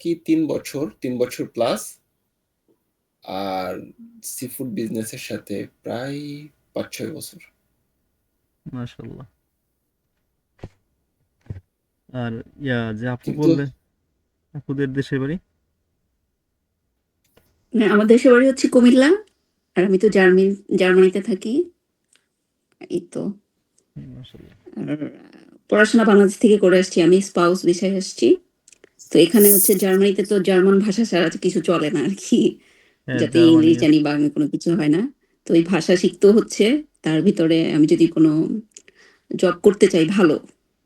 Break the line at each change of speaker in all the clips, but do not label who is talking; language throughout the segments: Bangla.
কি ৩ বছর প্লাস। আর সি ফুড বিজনেসের সাথে প্রায় ৫-৬ বছর।
মাশাআল্লাহ। আর যে আপু
কিন্তু
বললেন, আপুদের দেশের বাড়ি?
না, আমার দেশের বাড়ি হচ্ছে কুমিল্লা। আর আমি তো জার্মানিতে থাকি। এই তো।
মাশাআল্লাহ।
আর পড়াশোনা বাংলাদেশ থেকে করে আসছি। আমি স্পাউস ভিসায় আসছি। তো এখানে হচ্ছে জার্মানিতে তো জার্মান ভাষা ছাড়া তো কিছু চলে না আরকি।
হ্যাঁ,
যাতে
জার্মানি
ইংলিশ জানি বা কোনো কিছু হয় না। তো এই ভাষা শিখতেও হচ্ছে। তার ভিতরে আমি যদি কোনো জব করতে চাই ভালো,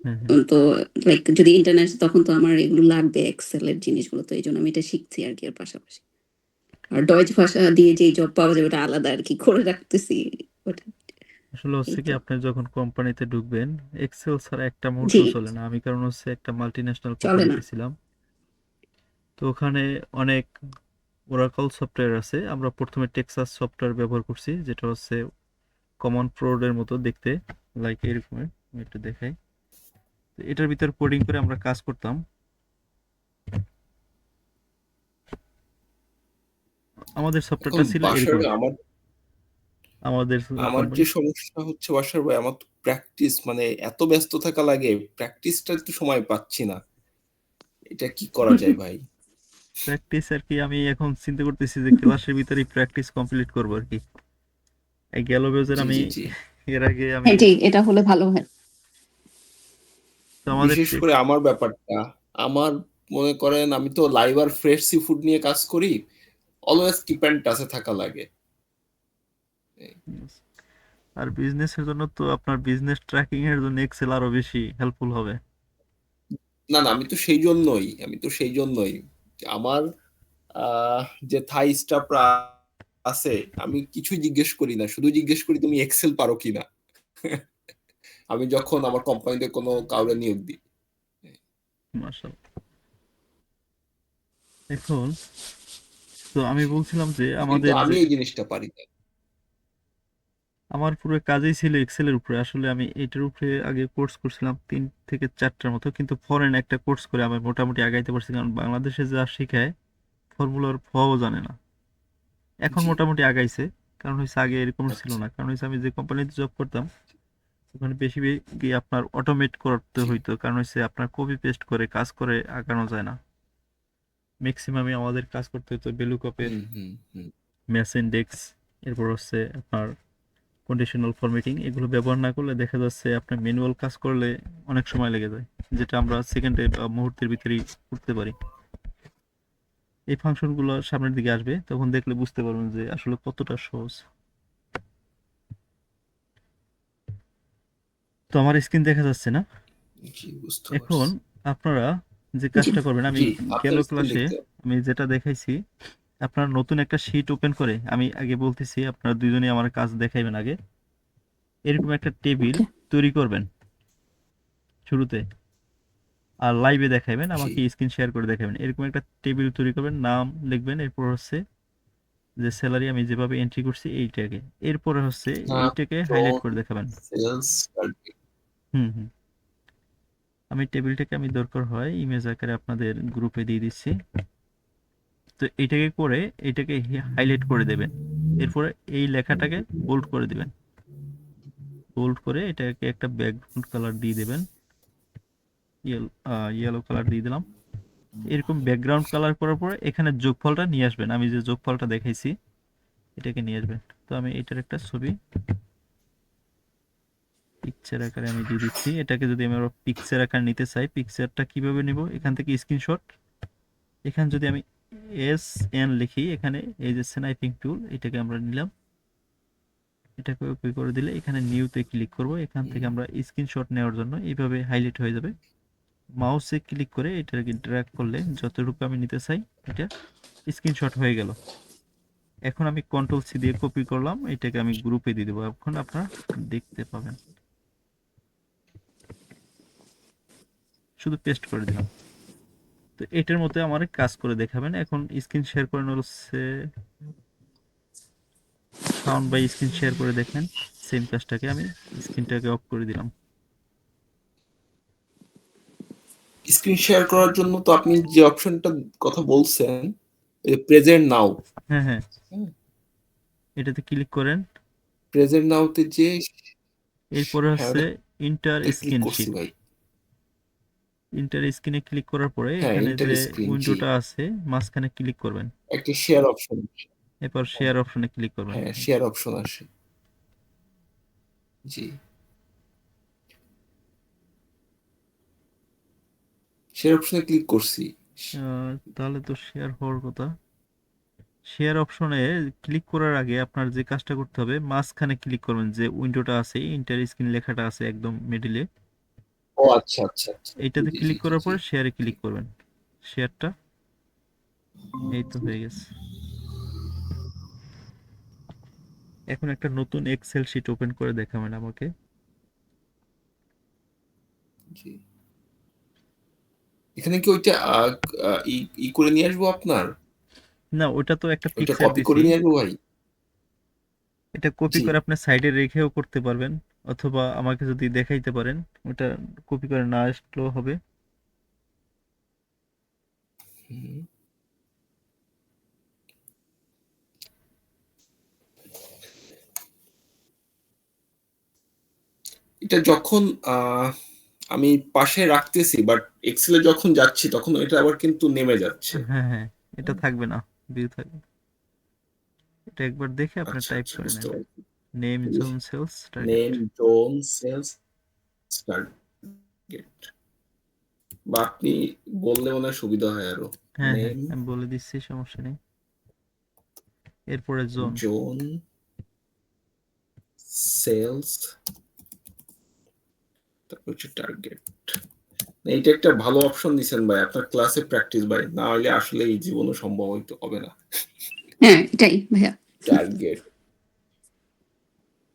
হ্যাঁ, হ্যাঁ।
তো লাইক যদি ইন্টারন্যাশনাল তখন তো আমার এগুলো লাগবে এক্সেল এর জিনিসগুলো। তো এইজন্য আমি এটা শিখছি আরকি এর পাশাপাশি। আর ডয়েচ ভাষা দিয়ে যেই জব পাওয়া যাবে ওটা আলাদা আরকি করে রাখতেছি ওটা।
আসলে হচ্ছে
এই
কি
তো।
আপনি যখন কোম্পানিতে ঢুকবেন, এক্সেল ছাড়া একটা মুহূর্ত
জি,
চলে না। আমি কারণ হচ্ছে একটা মাল্টিন্যাশনাল
চলে না।
কোম্পানিতে ছিলাম। তো ওখানে অনেক ওরাকল সফটওয়্যার আছে। আমরা ১ম এ টেক্সাস সফটওয়্যার ব্যবহার করছি, যেটা হচ্ছে কমন প্রোডের মতো দেখতে, লাইক এরকমের। আমি একটু দেখাই। তো এটার ভিতর কোডিং করে আমরা কাজ করতাম। আমাদের
এখন
সফটওয়্যারটা ছিল
বাসার
এরকম।
আমার
আমাদের
আমার
কোম্পানি
যে সমস্যা হচ্ছে বাসার ভাই, আমার তো প্র্যাকটিস মানে এত ব্যস্ত থাকা লাগে, প্র্যাকটিসটা একটু সময় পাচ্ছি না। এটা কি করা যায় ভাই?
প্র্যাকটিস আর কি, আমি এখন চিন্তা করতেছি যে ক্লাসের ভিতরেই প্র্যাকটিস কমপ্লিট করবো আর কি। এই গেল বছর
জি,
আমি
জি, জি।
এর আগে আমি
হ্যাঁ, ঠিক। এটা হলে ভালো হয়।
তো আমাদের
বিশেষ করে আমার ব্যাপারটা, আমার মনে করেন আমি তো লাইভ আর ফ্রেশ সি ফুড নিয়ে কাজ করি। অলওয়েজ কিপ অ্যান্ড টাচে থাকা লাগে। এই
আর বিজনেসের জন্য তো আপনার বিজনেস ট্র্যাকিং এর জন্য এক্সেল আরো বেশি হেল্পফুল হবে।
না, না, আমি তো সেই জন্যই। আমার আহ যে থাই স্টাফরা আছে, আমি কিছুই জিজ্ঞেস করি না। শুধু জিজ্ঞেস করি তুমি এক্সেল পারো কিনা? আমি যখন আমার কোম্পানিতে কোনো কাউরে নিয়োগ দিই।
মাশাআল্লাহ। এখন তো আমি বলছিলাম যে
কিন্তু
আমাদের
আমি
যে
এই জিনিসটা পারি না।
আমার পুরো কাজই ছিল এক্সেলের উপরে। আসলে আমি এটার উপরে আগে কোর্স করছিলাম ৩ থেকে ৪টার মতো, কিন্তু ফরেন একটা কোর্স করে আমি মোটামুটি আগাইতে পারছি, কারণ বাংলাদেশে যা শিখায় ফর্মুলার ফও জানে না। এখন
জি,
মোটামুটি আগাইছে। কারণ হচ্ছে আগে এরকম ছিল
আচ্ছা,
না। কারণ হচ্ছে আমি যে কোম্পানিতে জব করতাম ওখানে বেশি বেশি আপনার অটোমেট করতে
জি।
হইতো, কারণ হচ্ছে আপনার কপি পেস্ট করে কাজ করে আগানো যায় না। ম্যাক্সিমামই আমাদের কাজ করতে হতো বেলুকপের
হুম, হুম, হুম।
ম্যাচ ইন্ডেক্স, এরপর হচ্ছে আপনার কন্ডিশনাল ফরম্যাটিং, এগুলো ব্যবহার না করলে দেখা যাচ্ছে আপনার ম্যানুয়াল কাজ করলে অনেক সময় লেগে যায়, যেটা আমরা সেকেন্ডে বা মুহূর্তের ভিতরেই করতে পারি। এই ফাংশনগুলো সামনের দিকে আসবে, তখন দেখলে বুঝতে পারবেন যে আসলে কতটা সহজ। তো আমার স্ক্রিন দেখা যাচ্ছে না
জি, বুঝতে
এখন?
পারছি।
আপনারা যে
জি,
কাজটা করবেন, আমি
জি,
গেল
আপনার স্ক্রিন
ক্লাসে
দেখতে
আমি যেটা দেখাইছি, আপনার নতুন একটা শিট ওপেন করে, আমি আগে বলতেছি আপনারা দুইজনই আমার কাজ দেখাইবেন আগে। এরকম একটা টেবিল
ওকে।
তৈরি করবেন শুরুতে, আর লাইভে দেখাবেন,
জি।
আমাকে স্ক্রিন শেয়ার করে দেখাবেন। এরকম একটা টেবিল তৈরি করবেন, নাম লিখবেন, এরপর হচ্ছে যে স্যালারি আমি যেভাবে এন্ট্রি করছি এইটাকে, এরপরে হচ্ছে
নাম,
এইটাকে হাইলাইট
টোন,
করে দেখাবেন।
Sales, target.
হুম, হুম। আমি টেবিলটাকে আমি দরকার হয় ইমেজ আকারে আপনাদের গ্রুপে দিয়ে দিচ্ছি। তো এইটাকে করে এটাকে হাইলাইট করে দেবেন। এরপরে এই লেখাটাকে বোল্ড করে দিবেন। বোল্ড করে এটাকে একটা ব্যাকগ্রাউন্ড কালার দিয়ে দেবেন। ইয়েলো কালার দিয়ে দিলাম। এরকম ব্যাকগ্রাউন্ড কালার করার পরে এখানে যোগফলটা নিয়ে আসবেন। আমি যে যোগফলটা দেখাইছি এটাকে নিয়ে আসবেন। তো আমি এটার একটা ছবি পিকচার আকারে আমি দিয়ে দিচ্ছি। এটাকে যদি আমি পিকচার আকার নিতে চাই, পিকচারটা কিভাবে নিব? এখান থেকে স্ক্রিনশট। এখানে যদি আমি এন লিখি, এখানে এই যে স্নাইপিং টুল, এটাকে আমরা নিলাম। এটাকে ওকে করে দিলে এখানে নিউতে ক্লিক করব। এখান থেকে আমরা স্ক্রিনশট নেওয়ার জন্য এইভাবে হাইলাইট হয়ে যাবে। মাউসে ক্লিক করে এটাকে ড্র্যাগ করলে যতটুকু আমি নিতে চাই এটা স্ক্রিনশট হয়ে গেল। এখন আমি কন্ট্রোল সি দিয়ে কপি করলাম, এটাকে আমি গ্রুপে দিয়ে দেবো। এখন আপনারা দেখতে পাবেন, শুধু পেস্ট করে দিলাম। তো এটার মধ্যে আমার কাজ করে দেখাবেন। এখন স্ক্রিন শেয়ার করে হচ্ছে সাউন্ড বাই স্ক্রিন শেয়ার করে দেখেন। সেম কাজটাকে আমি স্ক্রিনটাকে অফ করে দিলাম।
স্ক্রিন শেয়ার করার জন্য তো আপনি যে অপশনটা কথা বলছেন, প্রেজেন্ট নাও,
হ্যাঁ হ্যাঁ, এটাতে ক্লিক করেন।
প্রেজেন্ট নাওতে যে
এরপরে
হ্যাঁ
হচ্ছে ইন্টার
ক্লিক
স্ক্রিন
করছি
শিট।
ভাই।
ইন্টার স্ক্রিনে ক্লিক করার পরে
হ্যাঁ,
এখানে
ইন্টার
যে
স্ক্রিন, জি।
উইন্ডোটা আছে মাঝখানে ক্লিক করবেন,
একটা শেয়ার অপশন,
এরপর শেয়ার অপশনে ক্লিক করবেন।
হ্যাঁ শেয়ার অপশন আসে, জি। শেয়ার অপশনে ক্লিক করছি।
তাহলে তো শেয়ার হওয়ার কথা। শেয়ার অপশনে ক্লিক করার আগে আপনার যে কাজটা করতে হবে, মাঝখানে ক্লিক করবেন, যে উইন্ডোটা আছে ইন্টার স্ক্রিন লেখাটা আছে একদম মিডিলে,
ও আচ্ছা আচ্ছা আচ্ছা,
এইটাতে
জি জি
ক্লিক
জি
করার
জি
পরে শেয়ারে ক্লিক করবেন। শেয়ারটা এই তো হয়ে গেছে। এখন একটা নতুন এক্সেল শিট ওপেন করে দেখাবেন আমাকে।
জি। এখানে কি ওইটা ই করে নিয়ে আসবো আপনার,
না, ওটা তো একটা
ওইটা
পিকচার
কপি
দিছি।
করে নিয়ে আসবো ভাই?
এটা কপি
জি।
করে আপনি সাইডে রেখেও করতে পারবেন, অথবা আমাকে যদি দেখাইতে পারেন ওটা কপি করে না আসলেও হবে।
হুম। এটা যখন আমি পাশে রাখতেছি, বাট এক্সেলে যখন যাচ্ছি তখন এটা আবার কিন্তু নেমে যাচ্ছে।
হ্যাঁ হ্যাঁ, এটা থাকবে না, ভিউ থাকবে। এটা একবার দেখে আপনি
আচ্ছা
টাইপ
আচ্ছা,
করে
বুঝতে
নেন,
পারছি।
Name zone sales target.
Name zone sales target, বা আপনি বললে মনে হয় সুবিধা হয় আরো।
হ্যাঁ হ্যাঁ,
নেম
আমি বলে দিচ্ছি, সমস্যা নেই। এরপরে জোন।
জোন সেলস, তারপর হচ্ছে টার্গেট। এইটা একটা ভালো অপশন দিছেন ভাই, আপনার ক্লাসে প্র্যাকটিস ভাই, না হলে আসলে এই জীবনে সম্ভব হইতে হবে না।
হ্যাঁ এটাই ভাইয়া।
Target,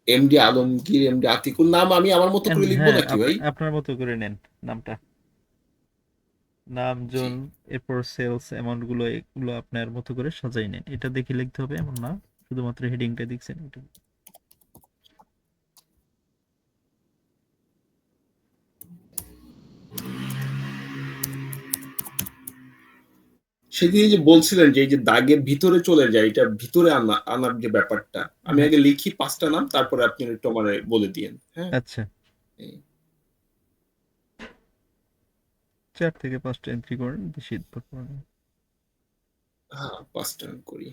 MD Alamgir, MD Atikul, নাম আমি আমার মতো করে লিখবো
হ্যাঁ,
নাকি
আপনি
ভাই?
আপনার মতো করে নেন নামটা, নাম
জি।
জোন, এরপর সেলস অ্যামাউন্ট গুলো এগুলো আপনার মতো করে সাজাই নেন। এটা দেখে লিখতে হবে এমন না, শুধুমাত্র হেডিংটা দেখছেন এটা।
সেদিন যে বলছিলেন যে এই যে দাগের ভিতরে চলে যায়, এটা ভিতরে আনার যে ব্যাপারটা, আমি
হ্যাঁ,
আগে লিখি 5টা নাম, তারপরে আপনি একটু আমারে বলে দিয়েন, হ্যাঁ?
আচ্ছা।
এই,
4 থেকে 5টা এন্ট্রি করেন, বেশি দরকার নেই।
হ্যাঁ 5টা আমি করি।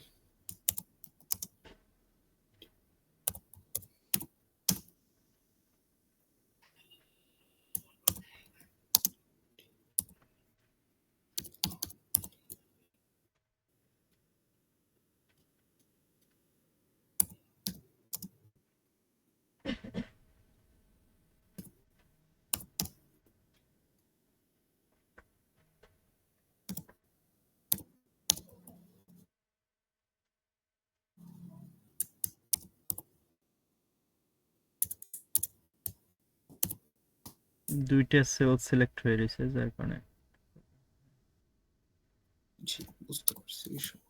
দুইটা সেল সিলেক্ট হয়ে রয়েছে যার কারণে।
জি, বুঝতে পারছি বিষয়।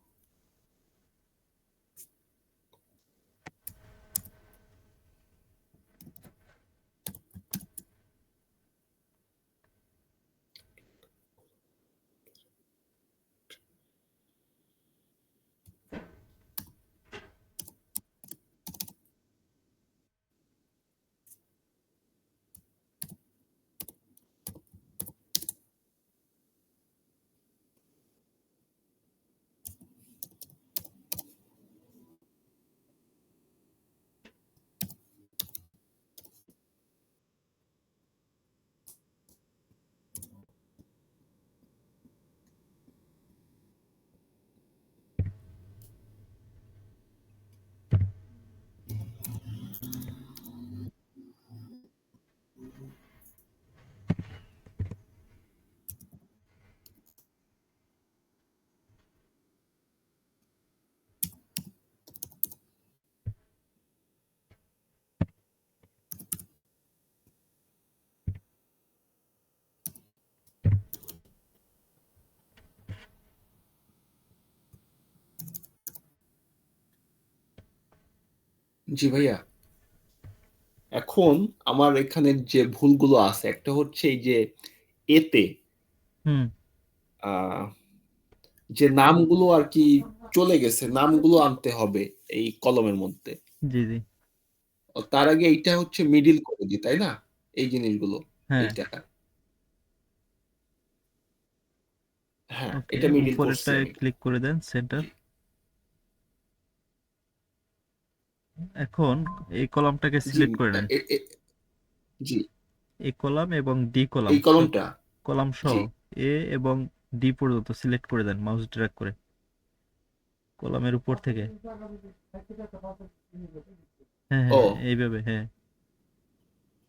জি ভাইয়া, এখন আমার এখানে যে ভুলগুলো আছে, একটা হচ্ছে এই যে এতে
হুম।
আহ, যে নামগুলো আর কি চলে গেছে, নামগুলো আনতে হবে এই কলমের মধ্যে।
জি জি।
তার আগে এইটা হচ্ছে মিডিল করে দিই, তাই না? এই জিনিসগুলো,
হ্যাঁ।
এইটা, হ্যাঁ,
ওকে,
এটা মিডিল করছি
উপরেরটায়
আমি।
ক্লিক করে দেন সেন্টার।
জি
এখন এই কলামটাকে
জি
সিলেক্ট করে নেন।
এ- এ- জি
এ কলাম এবং ডি কলাম
এই কলমটা।
কলাম সহ
জি
এ এবং ডি পর্যন্ত সিলেক্ট করে দেন মাউস ড্র্যাগ করে কলামের উপর থেকে। হ্যাঁ
ও
হ্যাঁ, এইভাবে, হ্যাঁ।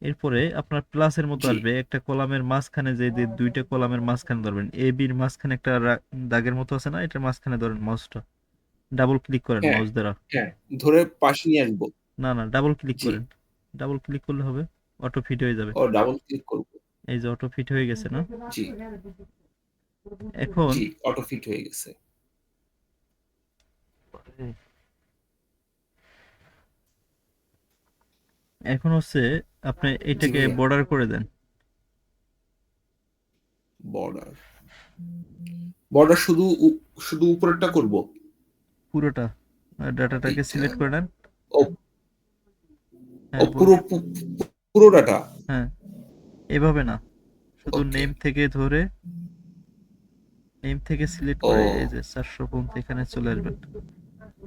এরপরে আপনার প্লাসের মতো
জি
আসবে, একটা কলামের মাঝখানে যে যে দুইটা কলামের মাঝখানে ধরবেন, এ বির মাঝখানে একটা দাগের মতো আছে না, এটার মাঝখানে ধরেন মাউসটা, ডাবল ক্লিক করেন
হ্যাঁ
মাউস দ্বারা।
হ্যাঁ, ধরে পাশে নিয়ে আসবো।
না না, ডাবল ক্লিক
জি,
করেন। ডাবল ক্লিক করলে হবে, অটো ফিট হয়ে যাবে।
ও ডাবল ক্লিক করবো।
এই যে অটো ফিট হয়ে গেছে না?
জি
এখন
জি, অটো ফিট হয়ে গেছে।
এখন হচ্ছে আপনি
জি
এটাকে
ভাইয়া,
বর্ডার করে দেন।
বর্ডার, বর্ডার শুধু শুধু উপরেরটা করব।
পুরোটা ডাটাটাকে
এইটা,
সিলেক্ট করে নেন।
ও ও
হ্যাঁ
পুরো পুরো ডাটা।
হ্যাঁ, এভাবে না, শুধু
ওকে,
নেম থেকে ধরে, নেম থেকে সিলেক্ট
ও
করে এই যে 400 পর্যন্ত এখানে চলে আসবেন।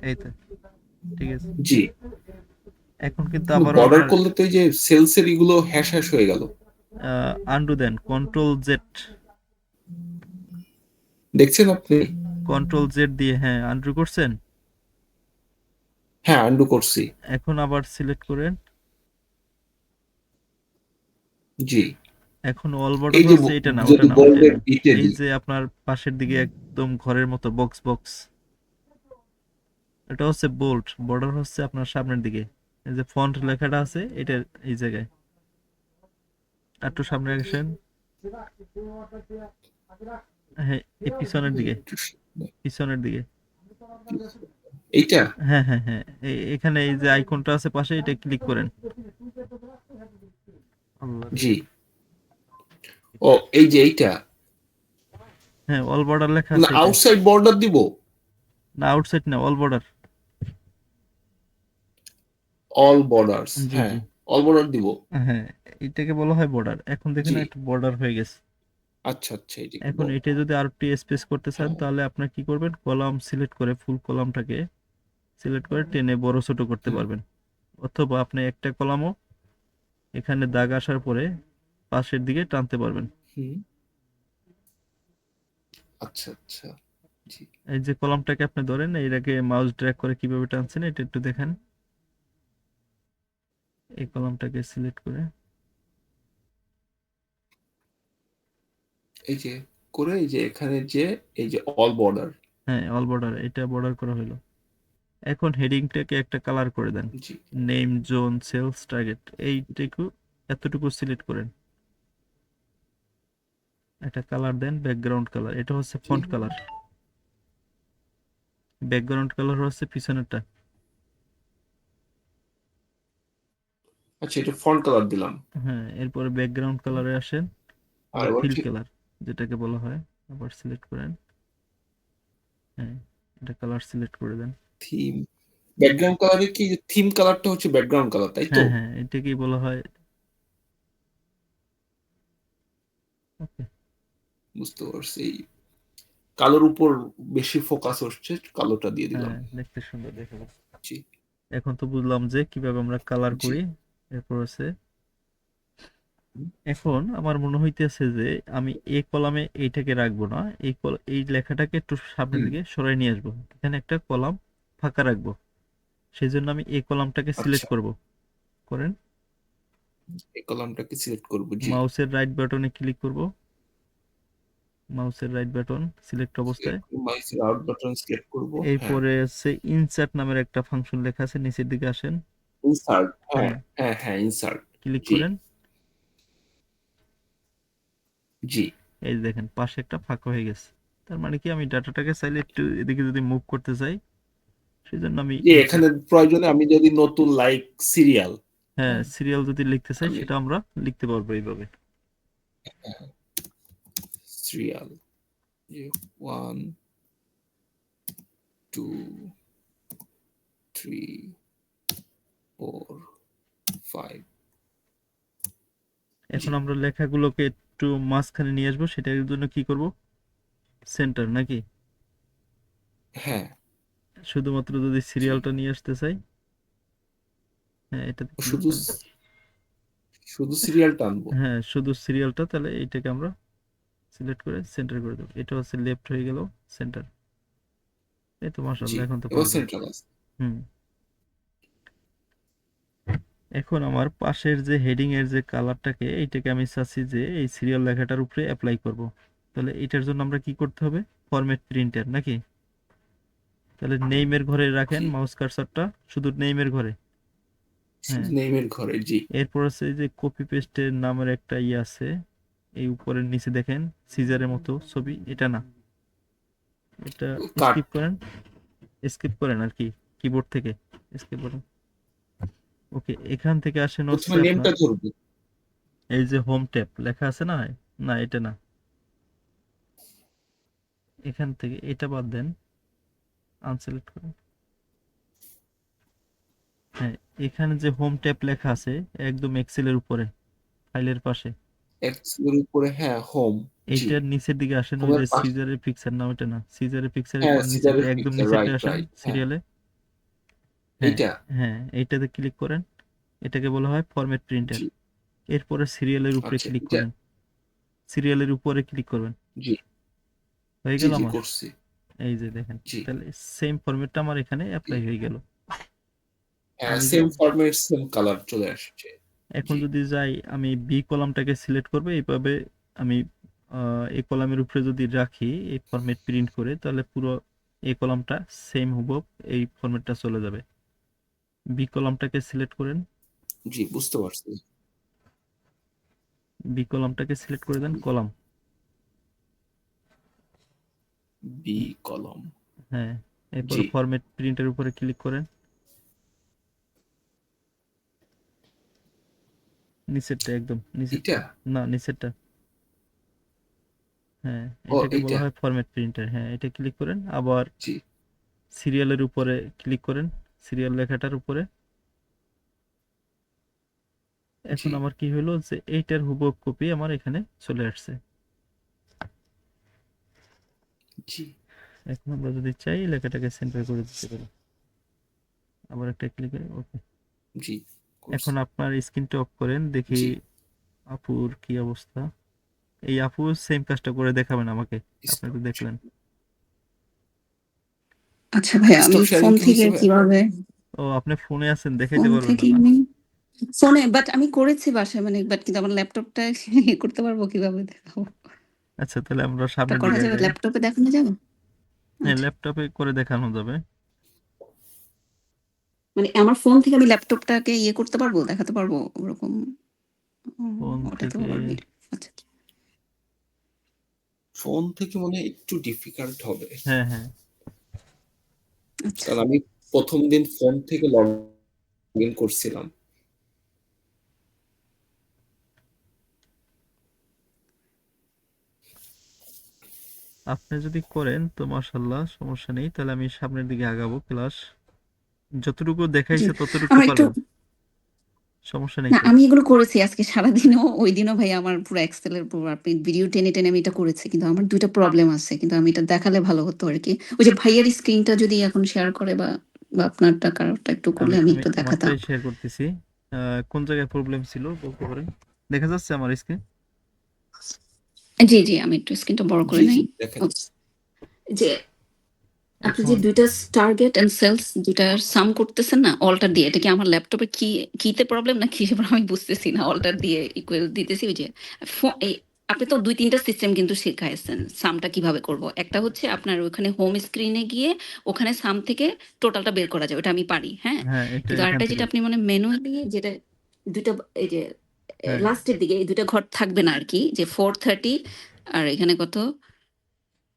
এই তো, ঠিক আছে।
জি।
এখন কিন্তু আবারও
বর্ডার
আপনার
করলে তো এই যে সেলসের এগুলো হ্যাশ হ্যাশ হয়ে গেল।
আন্ডু দেন, কন্ট্রোল জেড।
দেখছেন আপনি?
কন্ট্রোল জেড দিয়ে, হ্যাঁ, আন্ডু করছেন।
হ্যাঁ, আন্ডু করছি।
এখন আবার সিলেক্ট করেন।
জি,
এখন অল বর্ডার
এই যে
হচ্ছে এটা না, ওটা
যদি
না, ওইটা
বোল্ডের
না।
ইটে
এই
দিই।
যে আপনার পাশের দিকে একদম ঘরের মতো বক্স বক্স, এটা হচ্ছে বোল্ড। বর্ডার হচ্ছে আপনার সামনের দিকে, এই যে ফন্ট লেখাটা আছে এটা, এই জায়গায় একটু সামনে আসেন। হ্যাঁ, এই পিছনের দিকে, পিছনের দিকে।
এইটা,
হ্যাঁ হ্যাঁ হ্যাঁ, এখানে এই যে আইকনটা আছে পাশে, এটা ক্লিক করেন। আল্লাহ রে।
জি, ও এই যে এইটা,
হ্যাঁ, অল বর্ডার লেখা
না
আছে এটা।
আউটসাইড বর্ডার দিব?
না, আউটসাইড না, অল বর্ডার।
অল বর্ডারস,
জি
হ্যাঁ,
জি।
অল বর্ডার দিব।
হ্যাঁ, এটাকে বলা হয় বর্ডার। এখন দেখেন
জি,
একটা বর্ডার হয়ে গেছে।
আচ্ছা আচ্ছা, এটা কি
এখন এটা যদি আর একটু স্পেস করতে চান,
হ্যাঁ,
তাহলে আপনার কি করবেন, কলাম সিলেক্ট করে ফুল কলামটাকে সিলেক্ট করে টেনে বড় ছোট করতে
হুম
পারবেন। অথবা আপনি একটা কলামও এখানে দাগ আসার পরে পাশের দিকে টানতে পারবেন।
হুম, আচ্ছা আচ্ছা, জি
এই যে কলামটাকে আপনি ধরেন, এইটাকে মাউস ড্র্যাগ করে কিভাবে টানছেন এটা একটু দেখেন। এই কলামটাকে সিলেক্ট করে,
এই যে করে এই যে এখানে যে এই যে অল বর্ডার।
হ্যাঁ, অল বর্ডার, এটা বর্ডার করা হলো। এখন হেডিংটাকে একটা কালার করে দেন।
জি
নেম, জোন, সেলস, টার্গেট, এইটুকু, এতটুকু সিলেক্ট করেন। একটা কালার দেন, ব্যাকগ্রাউন্ড কালার, এটা হচ্ছে
জি,
ফন্ট কালার। ব্যাকগ্রাউন্ড কালার হচ্ছে পিছনেরটা।
আচ্ছা, এটা ফন্ট কালার দিলাম।
হ্যাঁ, এরপরে ব্যাকগ্রাউন্ড কালারে আসেন,
আর
বা
এবার
ফিল কালার যেটাকে বলা হয়, আবার সিলেক্ট করেন। হ্যাঁ, এটা কালার সিলেক্ট করে দেন।
থিম, ব্যাকগ্রাউন্ড কালারে কি থিম কালারটা হচ্ছে ব্যাকগ্রাউন্ড কালার, তাই তো?
হ্যাঁ হ্যাঁ, এটাকেই বলা হয়। ওকে।
বুঝতে পারছি। কালোর উপর বেশি ফোকাস হচ্ছে, কালোটা দিয়ে দিলাম।
হ্যাঁ, দেখতে সুন্দর দেখা যাচ্ছে।
জি
এখন তো বুঝলাম যে কিভাবে আমরা কালার
জি,
করি। এরপর হচ্ছে, এখন আমার মনে হইতেছে যে আমি এই কলামে এইটাকে রাখবো না, এই লেখাটাকে একটু সামনের
হুম,
দিকে সরাই নিয়ে আসবো, এখানে একটা কলাম ফাঁকা রাখবো। সেই জন্য আমি এই কলামটাকে সিলেক্ট
আচ্ছা,
করব। করেন,
এই কলামটাকে সিলেক্ট করব। জি,
মাউসের রাইট বাটনে ক্লিক করব। মাউসের রাইট বাটন সিলেক্ট অবস্থায়,
মাউসের আউট বাটন সিলেক্ট করব। হ্যাঁ,
এরপরে হচ্ছে ইনসার্ট নামের একটা ফাংশন লেখা আছে, নিচের দিকে আসেন।
ইনসার্ট, হ্যাঁ
হ্যাঁ,
হ্যাঁ হ্যাঁ, ইনসার্ট।
ক্লিক
জি
করেন।
জি,
এই যে দেখেন পাশে একটা ফাঁকা হয়ে গেছে। তার মানে কি, আমি ডাটাটাকে চাইলে একটু এদিকে যদি মুভ করতে চাই, সেই জন্য আমি
যে
এইটা,
এখানে প্রয়োজনে আমি যদি নতুন লাইক সিরিয়াল,
হ্যাঁ,
হ্যাঁ
সিরিয়াল যদি লিখতে চাই
আমি
সেটা আমরা লিখতে পারবো এইভাবে।
সিরিয়াল 1 2 3 4 5
এখন আমরা লেখাগুলোকে একটু মাঝখানে নিয়ে আসবো, সেটার জন্য কি করব? সেন্টার নাকি?
হ্যাঁ
শুধুমাত্র যদি সিরিয়ালটা নিয়ে আসতে চাই, হ্যাঁ এটাতে ক্লিক
শুধু
করেন।
শুধু সিরিয়ালটা আনবো
হ্যাঁ শুধু সিরিয়ালটা, তাহলে এইটাকে আমরা সিলেক্ট করে সেন্টার করে দেবো। এটা হচ্ছে লেফট হয়ে গেল, সেন্টার। এই তো
জি
মাশাআল্লাহ, এখন তো
এবার
পারবে।
সেন্ট্রাল আছে
হুম। এখন আমার পাশের যে হেডিং এর যে কালারটাকে, এইটাকে আমি চাচ্ছি যে এই সিরিয়াল লেখাটার উপরে অ্যাপ্লাই করব। তাহলে এটার জন্য আমরা কি করতে হবে? ফরম্যাট প্রিন্টার নাকি? তাহলে নেইমের ঘরে রাখেন
জি
মাউস কার্সারটা, শুধু নেইমের ঘরে। হ্যাঁ,
শুধু নেমের ঘরে জি
এরপর আছে এই যে কপি পেস্টের নামের একটা ইয়ে আছে, এই উপরের নিচে দেখেন সিজারের মতো ছবি, এটা না, এটা
কাট
স্কিপ করেন, স্কিপ করেন আর কি, কিবোর্ড থেকে স্কিপ করেন। ওকে, এখান থেকে আসেন হচ্ছে
প্রথমে নেমটা
আপনার
ধরবো
এই যে হোম ট্যাব লেখা আছে না, না এটা না, এখান থেকে এটা বাদ দেন, আনসিলেক্ট করেন। হ্যাঁ, এখানে যে হোম ট্যাব লেখা আছে একদম এক্সেলের উপরে, ফাইলের পাশে,
এক্সেলের উপরে হ্যাঁ হোম জি
এইটার নিচের দিকে আসেন, ওই
হোমের
যে
পাশ
সিজারের পিকচার, নাম এটা না, সিজারের পিকচার
হ্যাঁ
নিচের
সিজারের
একদম
পিকচার
নিচেরটা
রাইট
আসেন
রাইট হ্যাঁ
সিরিয়ালে। হ্যাঁ,
এইটা
হ্যাঁ এইটাতে ক্লিক করেন, এটাকে বলা হয় ফরম্যাট প্রিন্টার।
জি
এরপরে সিরিয়ালের উপরে
আচ্ছা
ক্লিক
এটা
করেন, সিরিয়ালের উপরে ক্লিক করবেন।
জি
হয়ে
জি
গেল
জি
আমার,
করছি
এই যে দেখেন,
জি
তাহলে সেম ফরম্যাটটা আমার এখানে
জি
অ্যাপ্লাই হয়ে গেল।
হ্যাঁ
আমি
সেম ফরম্যাট সেম কালার চলে আসছে
এখন
জি
যদি যাই, আমি বি কলামটাকে সিলেক্ট করবো এইভাবে, আমি এই কলামের উপরে যদি রাখি এই ফরম্যাট প্রিন্ট করে, তাহলে পুরো এই কলামটা সেম হুবহু এই ফরম্যাটটা চলে যাবে। বি কলামটাকে সিলেক্ট করেন,
জি বুঝতে পারছি
বি কলামটাকে সিলেক্ট করে দেন, কলাম।
বি কলম
হ্যাঁ, এরপরে
জি
ফরম্যাট প্রিন্টের উপরে ক্লিক করেন, নিচেরটা একদম নিচেরটা,
এটা
না নিচেরটা, হ্যাঁ
ও
এটাকে বলা
এটা
হয় ফরম্যাট প্রিন্টার। হ্যাঁ, এটা ক্লিক করেন, আবার
জি
সিরিয়ালের উপরে ক্লিক করেন, সিরিয়াল লেখাটার উপরে। এখন
জি
আমার কি হলো যে এইটার হুবহু কপি আমার এখানে চলে আসছে।
জি
এখন আমরা যদি চাই লেখাটাকে সেন্টার করে দিতে পারি, আবার একটা ক্লিক করে ওকে।
জি
এখন
করছি
আপনার স্ক্রিনটা অফ করেন, দেখি
জি
আপুর কি অবস্থা। এই আপু সেম কাজটা করে দেখাবেন আমাকে, আপনি তো
স্টপ
দেখলেন।
আচ্ছা ভাইয়া, আমি
স্টপ শেয়ারিং
ফোন
কি
থেকে
হয়েছে ভাই
কিভাবে,
ও আপনি ফোনে আছেন, দেখাইতে
ফোন
পারবেন না
থেকে
না?
আমি ফোনে, বাট আমি করেছি বাসায়, মানে বাট কিন্তু আমার ল্যাপটপটা করতে পারবো কিভাবে দেখাবো?
আচ্ছা, তাহলে আমরা
এটা
সামনের
করা
দিকে
যাবে,
আগাই।
ল্যাপটপে দেখানো যাবে?
হ্যাঁ,
আচ্ছা,
ল্যাপটপে করে দেখানো যাবে।
মানে আমার ফোন থেকে আমি ল্যাপটপটাকে ইয়ে করতে পারবো, দেখাতে পারবো ওরকম?
ফোন
ওটাতে
থেকে,
আবার আচ্ছা
ফোন থেকে মনে হয় একটু ডিফিকাল্ট হবে
হ্যাঁ হ্যাঁ,
আচ্ছা।
কারণ আমি প্রথম দিন ফোন থেকে লগ ইন করছিলাম
আপনি যদি করেন তো মাশাল্লাহ, সমস্যা নেই, তাহলে আমি সামনের দিকে আগাবো। ক্লাস যতটুকু
জি,
দেখাইছে ততটুকু
আমার একটু,
পারবেন, সমস্যা নেই
না
তো।
আমি এগুলো করেছি আজকে সারাদিনও, ওই দিনও ভাই আমার পুরো এক্সেলের পুরো আপনি ভিডিও টেনে টেনে আমি এটা করেছি, কিন্তু আমার দুইটা প্রবলেম আছে, কিন্তু আমি এটা দেখালে ভালো হতো আর কি। ওই যে ভাইয়ের স্ক্রিনটা যদি এখন শেয়ার করে, বা বা আপনারটা কারোরটা একটু করলে
আমি
আমি
আমি
একটু দেখাতাম।
আমারটাই শেয়ার করতেছি। কোন জায়গায় প্রবলেম ছিল বলতে পারেন? দেখা যাচ্ছে আমার স্ক্রিন?
জি জি, আমি একটু স্ক্রিনটা বড় করে
জি
নেই।
জি দেখা
ওকে, যে আপনি যে
এখন
দুইটা টার্গেট এন্ড সেলস দুইটা সাম করতেছেন না অল্টার দিয়ে, এটা কি আমার ল্যাপটপে কিতে প্রবলেম না কিসে problem আমি বুঝতেছি না। অল্টার দিয়ে ইকুয়াল দিতেছি, ওই যে এই আপনি তো দুই তিনটা সিস্টেম কিন্তু শেখাইছেন সামটা কিভাবে করব। একটা হচ্ছে আপনার ওখানে হোম স্ক্রিনে গিয়ে ওখানে সাম থেকে টোটালটা বের করা যায়, ওটা আমি পারি, হ্যাঁ।
হ্যাঁ, এটা
কিন্তু
এখান
আরেকটা
থেকে,
যেটা আপনি মানে ম্যানুয়ালি, যেটা দুইটা, এই যে
হ্যাঁ
লাস্টের দিকে এই দুইটা ঘর থাকবে না আর কি, যে 430 আর এখানে কত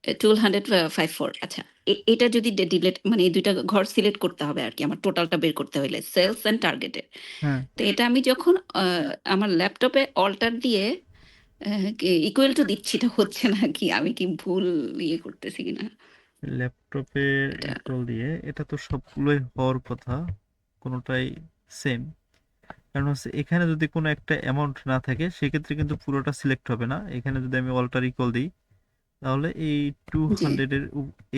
1254, আচ্ছা। এটা যদি ডিলেট, মানে এই দুইটা ঘর সিলেক্ট করতে হবে আর কি আমার টোটালটা বের করতে হইলে সেলস এন্ড টার্গেটের।
হ্যাঁ
তো এটা আমি যখন আমার ল্যাপটপে অল্টার দিয়ে ইকুয়াল টু দিচ্ছি, এটা হচ্ছে না কি, আমি কি ভুল ইয়ে করতেছি কিনা
ল্যাপটপে
এটা।
ইকুয়াল দিয়ে এটা তো সবগুলোই হওয়ার কথা, কোনোটাই সেম। কারণ হচ্ছে এখানে যদি কোনো একটা অ্যামাউন্ট না থাকে সেক্ষেত্রে কিন্তু পুরোটা সিলেক্ট হবে না। এখানে যদি আমি অল্টার ইকুয়াল দিই তাহলে এই
জি
200 এর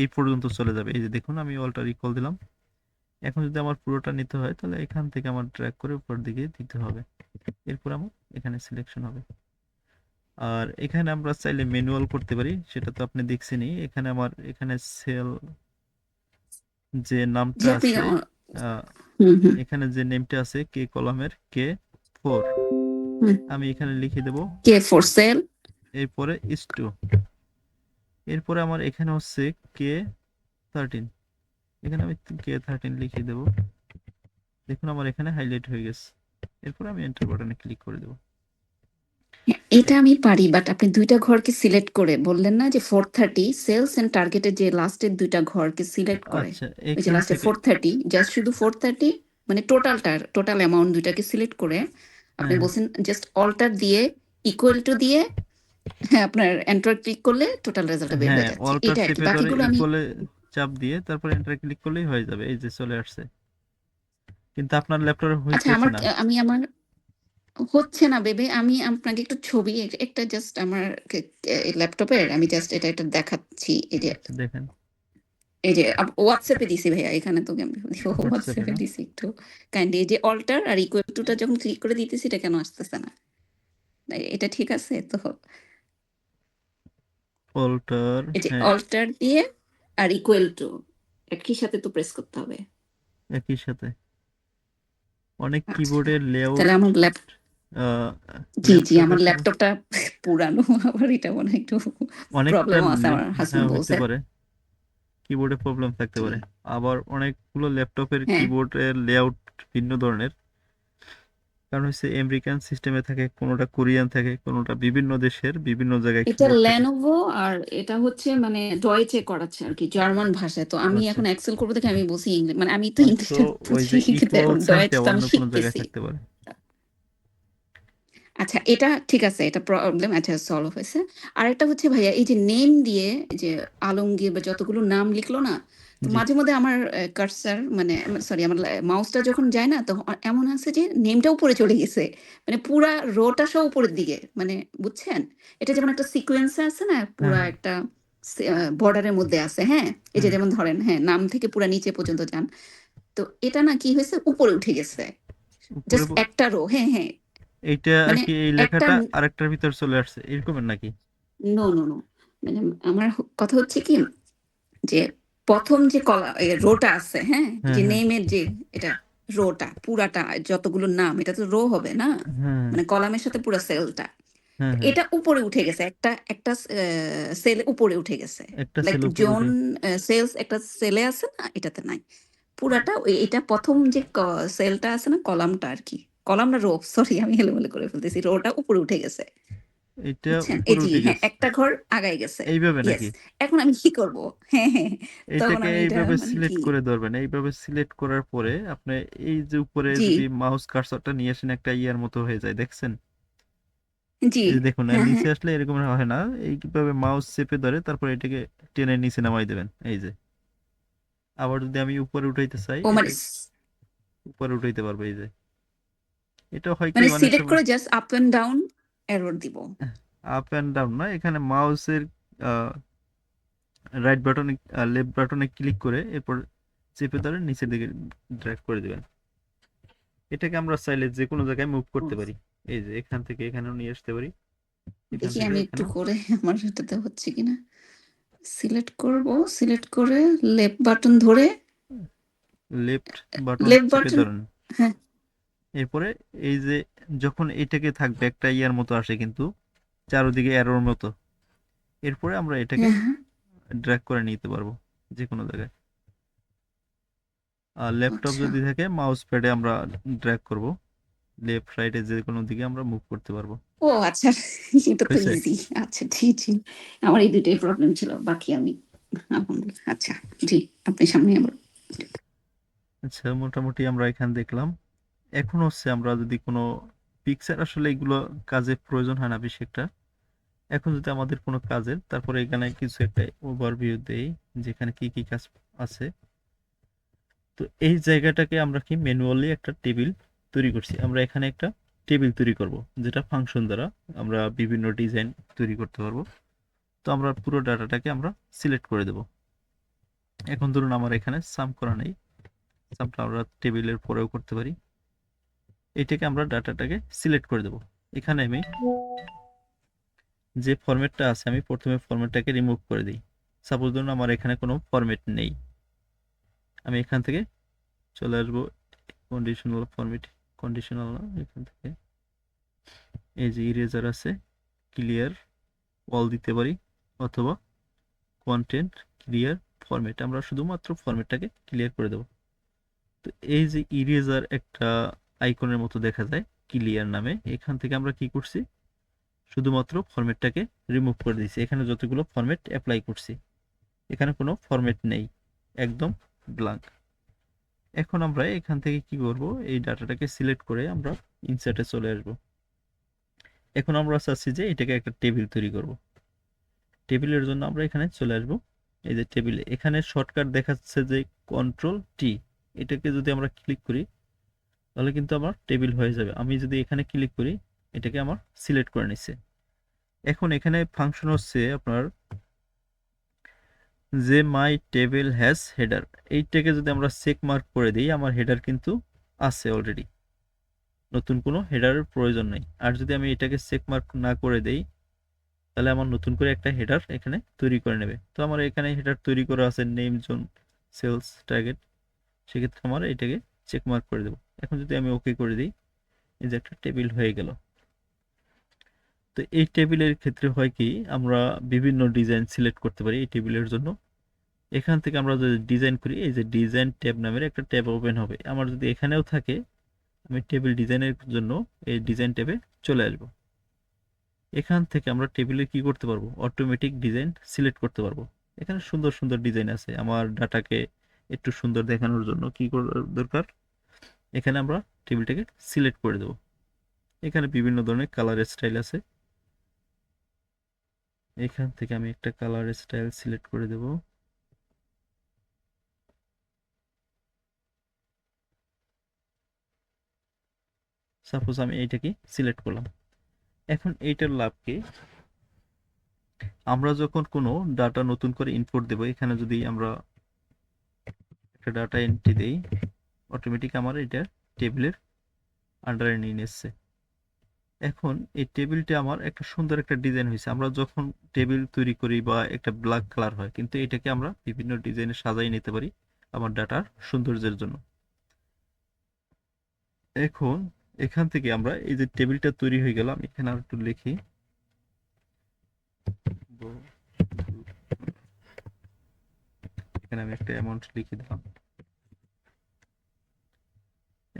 এই পর্যন্ত চলে যাবে। এই যে দেখুন আমি অল্টার ইকুয়াল দিলাম। এখন যদি আমার পুরোটা নিতে হয় তাহলে এখান থেকে আমার ড্র্যাগ করে উপর দিকে দিতে হবে, এরপর আমার এখানে সিলেকশন হবে। আর এখানে আমরা চাইলে ম্যানুয়াল করতে পারি, সেটা তো আপনি দেখছেনই। এখানে আমার এখানে সেল যে
জি
নামটা
আপনি
আছে, আহ,
হুম হুম
এখানে যে নেমটা আছে কে কলামের K4,
হুম
আমি এখানে লিখে দেব।
K for sale.
এরপরে is2, এরপরে আমার এখানে হচ্ছে K13, এখানে আমি K13 লিখে দেব। দেখুন আমার এখানে হাইলাইট হয়ে গেছে। এরপর আমি এন্টার বাটনে ক্লিক করে দেব।
এটা আমি পারি, বাট আপনি দুইটা ঘরকে সিলেক্ট করে বললেন না যে 430 সেলস এন্ড টার্গেটের যে লাস্টের দুইটা ঘরকে সিলেক্ট করে,
আচ্ছা,
ওই যে
এখান
লাস্টে
থেকে
430, জাস্ট শুধু 430 মানে টোটাল অ্যামাউন্ট দুইটাকে সিলেক্ট করে আপনি
হ্যাঁ, হ্যাঁ,
বলছেন জাস্ট অল্টার দিয়ে ইকুয়াল টু দিয়ে, হ্যাঁ আপনার এন্টার ক্লিক করলে টোটাল রেজাল্টটা বের
হ্যাঁ,
হয়ে যাচ্ছে,
অল্টার
এটা আর কি।
চেপে ধরে
বাকিগুলো আমি
ইকুয়ালে চাপ দিয়ে তারপর এন্টার ক্লিক করলেই হয়ে যাবে। এই যে চলে আসছে, কিন্তু আপনার ল্যাপটপে
আচ্ছা
হইতেছে
আমার
না।
আমার হচ্ছে না বেবে, আমি আপনাকে একটু ছবি একটা জাস্ট আমার ল্যাপটপের আমি জাস্ট এটা দেখাচ্ছি। এই যে
আচ্ছা দেখেন,
হোয়াটসঅ্যাপে দিছি ভাইয়া, এখানে তোকে আমি
হোয়াটসঅ্যাপে
হোয়াটসঅ্যাপে
না,
দিছি একটু কাইন্ডলি। এই যে অল্টার আর ইকুয়াল টুটা যখন ক্লিক করে দিতেছি এটা কেন আসতেছে না, এটা ঠিক আছে তো?
অল্টার,
এই যে
হ্যাঁ,
অল্টার দিয়ে আর ইকুয়াল টু একই সাথে তো প্রেস করতে হবে।
একই সাথে। অনেক
আচ্ছা
কিবোর্ডের লেআউট,
তাহলে আমার জি আমার
ল্যাপটপের সময়
ল্যাপটপটা পুরানো, আবার এটা মনে হয় একটু
অনেকটা
প্রবলেম আছে, আমার
হ্যাঁ
হাজবেন্ড
হইতে
বলছে।
পারে, কিবোর্ডে প্রবলেম থাকতে
জি
পারে। আবার অনেকগুলো ল্যাপটপের
হ্যাঁ,
কিবোর্ডের লেআউট ভিন্ন ধরনের। কারণ হচ্ছে আমেরিকান সিস্টেমে থাকে, কোনোটা কোরিয়ান থাকে, কোনোটা বিভিন্ন দেশের বিভিন্ন জায়গায়
এটা
কিবোর্ড থাকে।
লেনোভো আর এটা হচ্ছে মানে ডয়েচে করাচ্ছে আর কি, জার্মান ভাষায়। তো আমি
আচ্ছা,
এখন এক্সেল করবো দেখে আমি বলছি মানে আমি তো
হয়তো
ইংলিশটা
ওই
বুঝি
যে
কিন্তু
ইকুয়াল
এখন
সাইনটা
ডয়েচ তো
অন্য
আমি
কোনো জায়গায়
শিখতেছি।
থাকতে পারে।
আচ্ছা এটা ঠিক আছে, এটা প্রবলেম আচ্ছা সলভ হয়েছে। আর একটা হচ্ছে ভাইয়া এই যে নেম দিয়ে এই যে আলমগীর বা যতগুলো নাম লিখলো না, তো
জি,
মাঝে মধ্যে আমার কার্সার মানে সরি আমার মাউসটা যখন যায় না, তো এমন আছে যে নেমটা উপরে চলে গেছে, মানে পুরা রোটা সব উপরের দিকে, মানে বুঝছেন? এটা যেমন একটা সিকোয়েন্সে আছে না,
হ্যাঁ,
পুরা
হ্যাঁ,
একটা বর্ডারের মধ্যে আছে, হ্যাঁ এই যে
হ্যাঁ,
যেমন ধরেন হ্যাঁ নাম থেকে পুরা নিচে পর্যন্ত যান, তো এটা না কি হয়েছে উপরে উঠে গেছে,
উপরে
জাস্ট একটা রো, হ্যাঁ হ্যাঁ
এইটা আর
মানে
কি, এই
একটা,
লেখাটা আরেকটার ভিতর চলে আসছে এরকমের নাকি?
নো নো নো মানে আমার কথা হচ্ছে কি যে প্রথম যে কলা রোটা আছে, হ্যাঁ
হ্যাঁ,
যে
হ্যাঁ,
নেমের যে এটা রোটা পুরাটা যতগুলো নাম এটা তো রো হবে না,
হ্যাঁ,
মানে কলামের সাথে পুরো সেলটা,
হ্যাঁ, হ্যাঁ,
এটা উপরে উঠে গেছে, একটা একটা সেল উপরে উঠে গেছে,
একটা
লাইক
সেল উপরে
জোন
উঠে।
সেলস একটা সেলে আছে না, এটাতে নাই। পুরাটা ওই এটা প্রথম যে সেলটা আছে না, কলামটা আর কি, কলাম না রো, সরি আমি এলোমেলো করে ফেলতেছি, রোটা উপরে উঠে গেছে,
এটা
বুঝছেন? এই
উপরে
জি
উঠে
হ্যাঁ
গেছে
একটা ঘর আগায় গেছে।
এইভাবে
ইয়েস,
নাকি?
এখন আমি কি করব? হ্যাঁ হ্যাঁ হ্যাঁ। তখন
এইটাকে
আমি এটা
এইভাবে
মানে কি
সিলেক্ট করে ধরবেন। এইভাবে সিলেক্ট করার পরে আপনি এই যে উপরে
জি
যদি মাউস কার্সরটা নিয়ে আসেন একটা ইয়ার মতো হয়ে যায়, দেখছেন?
জি
এই যে দেখুন, আর
হ্যাঁ
নিচে
হ্যাঁ
আসলে এরকম হয় না। এইভাবে মাউস চেপে ধরে তারপর এটাকে টেনে নিচে নামাই দেবেন। এই যে আবার যদি আমি উপরে উঠাইতে চাই,
ও
এটা
মানে
উপরে উঠাইতে পারবো। এই যে এটা হয় কি
মানে
অনেক
সিলেক্ট
সময়
করে just up and down error দিব।
আপ অ্যান্ড ডাউন না, এখানে মাউসের রাইট বাটনে লেফট বাটনে ক্লিক করে এরপর চেপে ধরে নিচের দিকে ড্র্যাগ করে দিবেন। এটাকে আমরা চাইলে যে কোনো জায়গায় মুভ
ও,
করতে পারি। এই যে এখান থেকে এখানেও নিয়ে আসতে পারি, এখান
দেখি
থেকে
আমি একটু
এখানেও।
করে আমার এটাতে হচ্ছে কিনা। সিলেক্ট করব, সিলেক্ট করে লেফট বাটন ধরে,
লেফট বাটন
লেফট
চেপে
বাটন
ধরেন।
হ্যাঁ
এরপরে এই যে যখন এটাকে থাকবে একটা ইয়ার মতো আসে কিন্তু চারোদিকে অ্যারোর মতো, এরপরে আমরা এটাকে
হ্যাঁ হ্যাঁ,
ড্র্যাগ করে নিতে পারবো যে কোনো জায়গায়। আর ল্যাপটপ
আচ্ছা
যদি থাকে মাউস প্যাডে আমরা ড্র্যাগ করব, লেফট রাইটে যে কোনো দিকে আমরা মুভ করতে পারবো।
ও আচ্ছা, এটা তো
হয়েছে?
ইজি। আচ্ছা জি জি, আমার এই দুটোই প্রবলেম ছিল, বাকি আমি আলহামদুলিল্লাহ। আচ্ছা জি আপনি সামনে আবার।
আচ্ছা, মোটামুটি আমরা এখান দেখলাম। এখন হচ্ছে আমরা যদি কোনো পিকচার, আসলে এগুলো কাজে প্রয়োজন হয় না বেশি একটা। এখন যদি আমাদের কোনো কাজের, তারপরে এখানে কিছু একটা ওভারভিউ দেই যেখানে কি কি কাজ আছে। তো এই জায়গাটাকে আমরা কি ম্যানুয়ালি একটা টেবিল তৈরি করছি। আমরা এখানে একটা টেবিল তৈরি করব, যেটা ফাংশন দ্বারা আমরা বিভিন্ন ডিজাইন তৈরি করতে পারবো। তো আমরা পুরো ডাটাটাকে আমরা সিলেক্ট করে দেব। এখন ধরুন আমার এখানে সাম করা নেই, সামটা আমরা টেবিলের পরেও করতে পারি। এটাকে আমরা ডাটাটাকে সিলেক্ট করে দেব। এখানে আমি যে ফরম্যাটটা আছে, আমি প্রথমে ফরম্যাটটাকে রিমুভ করে দিই। সাপোজ ধরুন আমার এখানে কোনো ফরম্যাট নেই, আমি এখান থেকে চলে আসবো কন্ডিশনাল ফরম্যাট, কন্ডিশনাল না, এখান থেকে এই যে ইরেজার আছে, ক্লিয়ার অল দিতে পারি, অথবা কন্টেন্ট ক্লিয়ার ফরম্যাট, আমরা শুধুমাত্র ফরম্যাটটাকে ক্লিয়ার করে দেব। তো এই যে ইরেজার একটা আইকনের মতো দেখা যায় ক্লিয়ার নামে, এখান থেকে আমরা কি করছি, শুধুমাত্র ফরম্যাটটাকে রিমুভ করে দিয়েছি। এখানে যতগুলো ফরম্যাট অ্যাপ্লাই করছি, এখানে কোনো ফরম্যাট নেই, একদম ব্ল্যাঙ্ক। এখন আমরা এখান থেকে কি করব, এই ডাটাটাকে সিলেক্ট করে আমরা ইনসার্টে চলে আসব। এখন আমরা চাচ্ছি যে এটাকে একটা টেবিল তৈরি করব। টেবিলের জন্য আমরা এখানে চলে আসব, এই যে টেবিলে এখানে শর্টকাট দেখাচ্ছে যে কন্ট্রোল টি, এটাকে যদি আমরা ক্লিক করি তাহলে কিন্তু আমার টেবিল হয়ে যাবে। আমি যদি এখানে ক্লিক করি, এটাকে আমার সিলেক্ট করে নিচ্ছে। এখন এখানে ফাংশন হচ্ছে আপনার যে মাই টেবিল হ্যাজ হেডার, এইটাকে যদি আমরা চেক মার্ক করে দিই, আমার হেডার কিন্তু আছে অলরেডি, নতুন কোনো হেডারের প্রয়োজন নেই। আর যদি আমি এটাকে চেক মার্ক না করে দেই, তাহলে আমার নতুন করে একটা হেডার এখানে তৈরি করে নেবে। তো আমার এখানে হেডার তৈরি করা আছে নেম, জোন, সেলস, টার্গেট, সেক্ষেত্রে আমার এটাকে চেক মার্ক করে দেবো। এখন যদি আমি ওকে করে দিই, এই যে একটা টেবিল হয়ে গেল। তো এই টেবিলের ক্ষেত্রে হয় কি, আমরা বিভিন্ন ডিজাইন সিলেক্ট করতে পারি এই টেবিলের জন্য। এখান থেকে আমরা যদি ডিজাইন করি, এই যে ডিজাইন ট্যাব নামের একটা ট্যাব ওপেন হবে। আমার যদি এখানেও থাকে, আমি টেবিল ডিজাইনের জন্য এই ডিজাইন ট্যাবে চলে আসব। এখান থেকে আমরা টেবিলে কি করতে পারবো, অটোমেটিক ডিজাইন সিলেক্ট করতে পারবো। এখানে সুন্দর সুন্দর ডিজাইন আছে। আমার ডাটাকে একটু সুন্দর দেখানোর জন্য কি করা দরকার, এখানে আমরা টেবিলটাকে সিলেক্ট করে দেব। এখানে বিভিন্ন ধরনের কালার স্টাইল আছে, এখান থেকে আমি একটা কালার স্টাইল সিলেক্ট করে দেব। সাপোজ আমি এইটাকে সিলেক্ট করলাম। এখন এইটার লাভ কি, আমরা যখন কোনো ডাটা নতুন করে ইনপুট দেব, এখানে যদি আমরা একটা ডাটা এন্ট্রি দেই, অটোমেটিক আমার এটা টেবিলের আন্ডারে নিয়ে নিচ্ছে। এখন এই টেবিলটা আমার একটা সুন্দর একটা ডিজাইন হয়েছে। আমরা যখন টেবিল তৈরি করি বা একটা ব্ল্যাক কালার হয়, কিন্তু এটাকে আমরা বিভিন্ন ডিজাইনে সাজাই নিতে পারি আমার ডাটার সৌন্দর্যের জন্য। এখন এখান থেকে আমরা এই যে টেবিলটা তৈরি হয়ে গেল, আমি এখানে আর একটু লিখি, এখানে আমি একটা অ্যামাউন্ট লিখে দিলাম।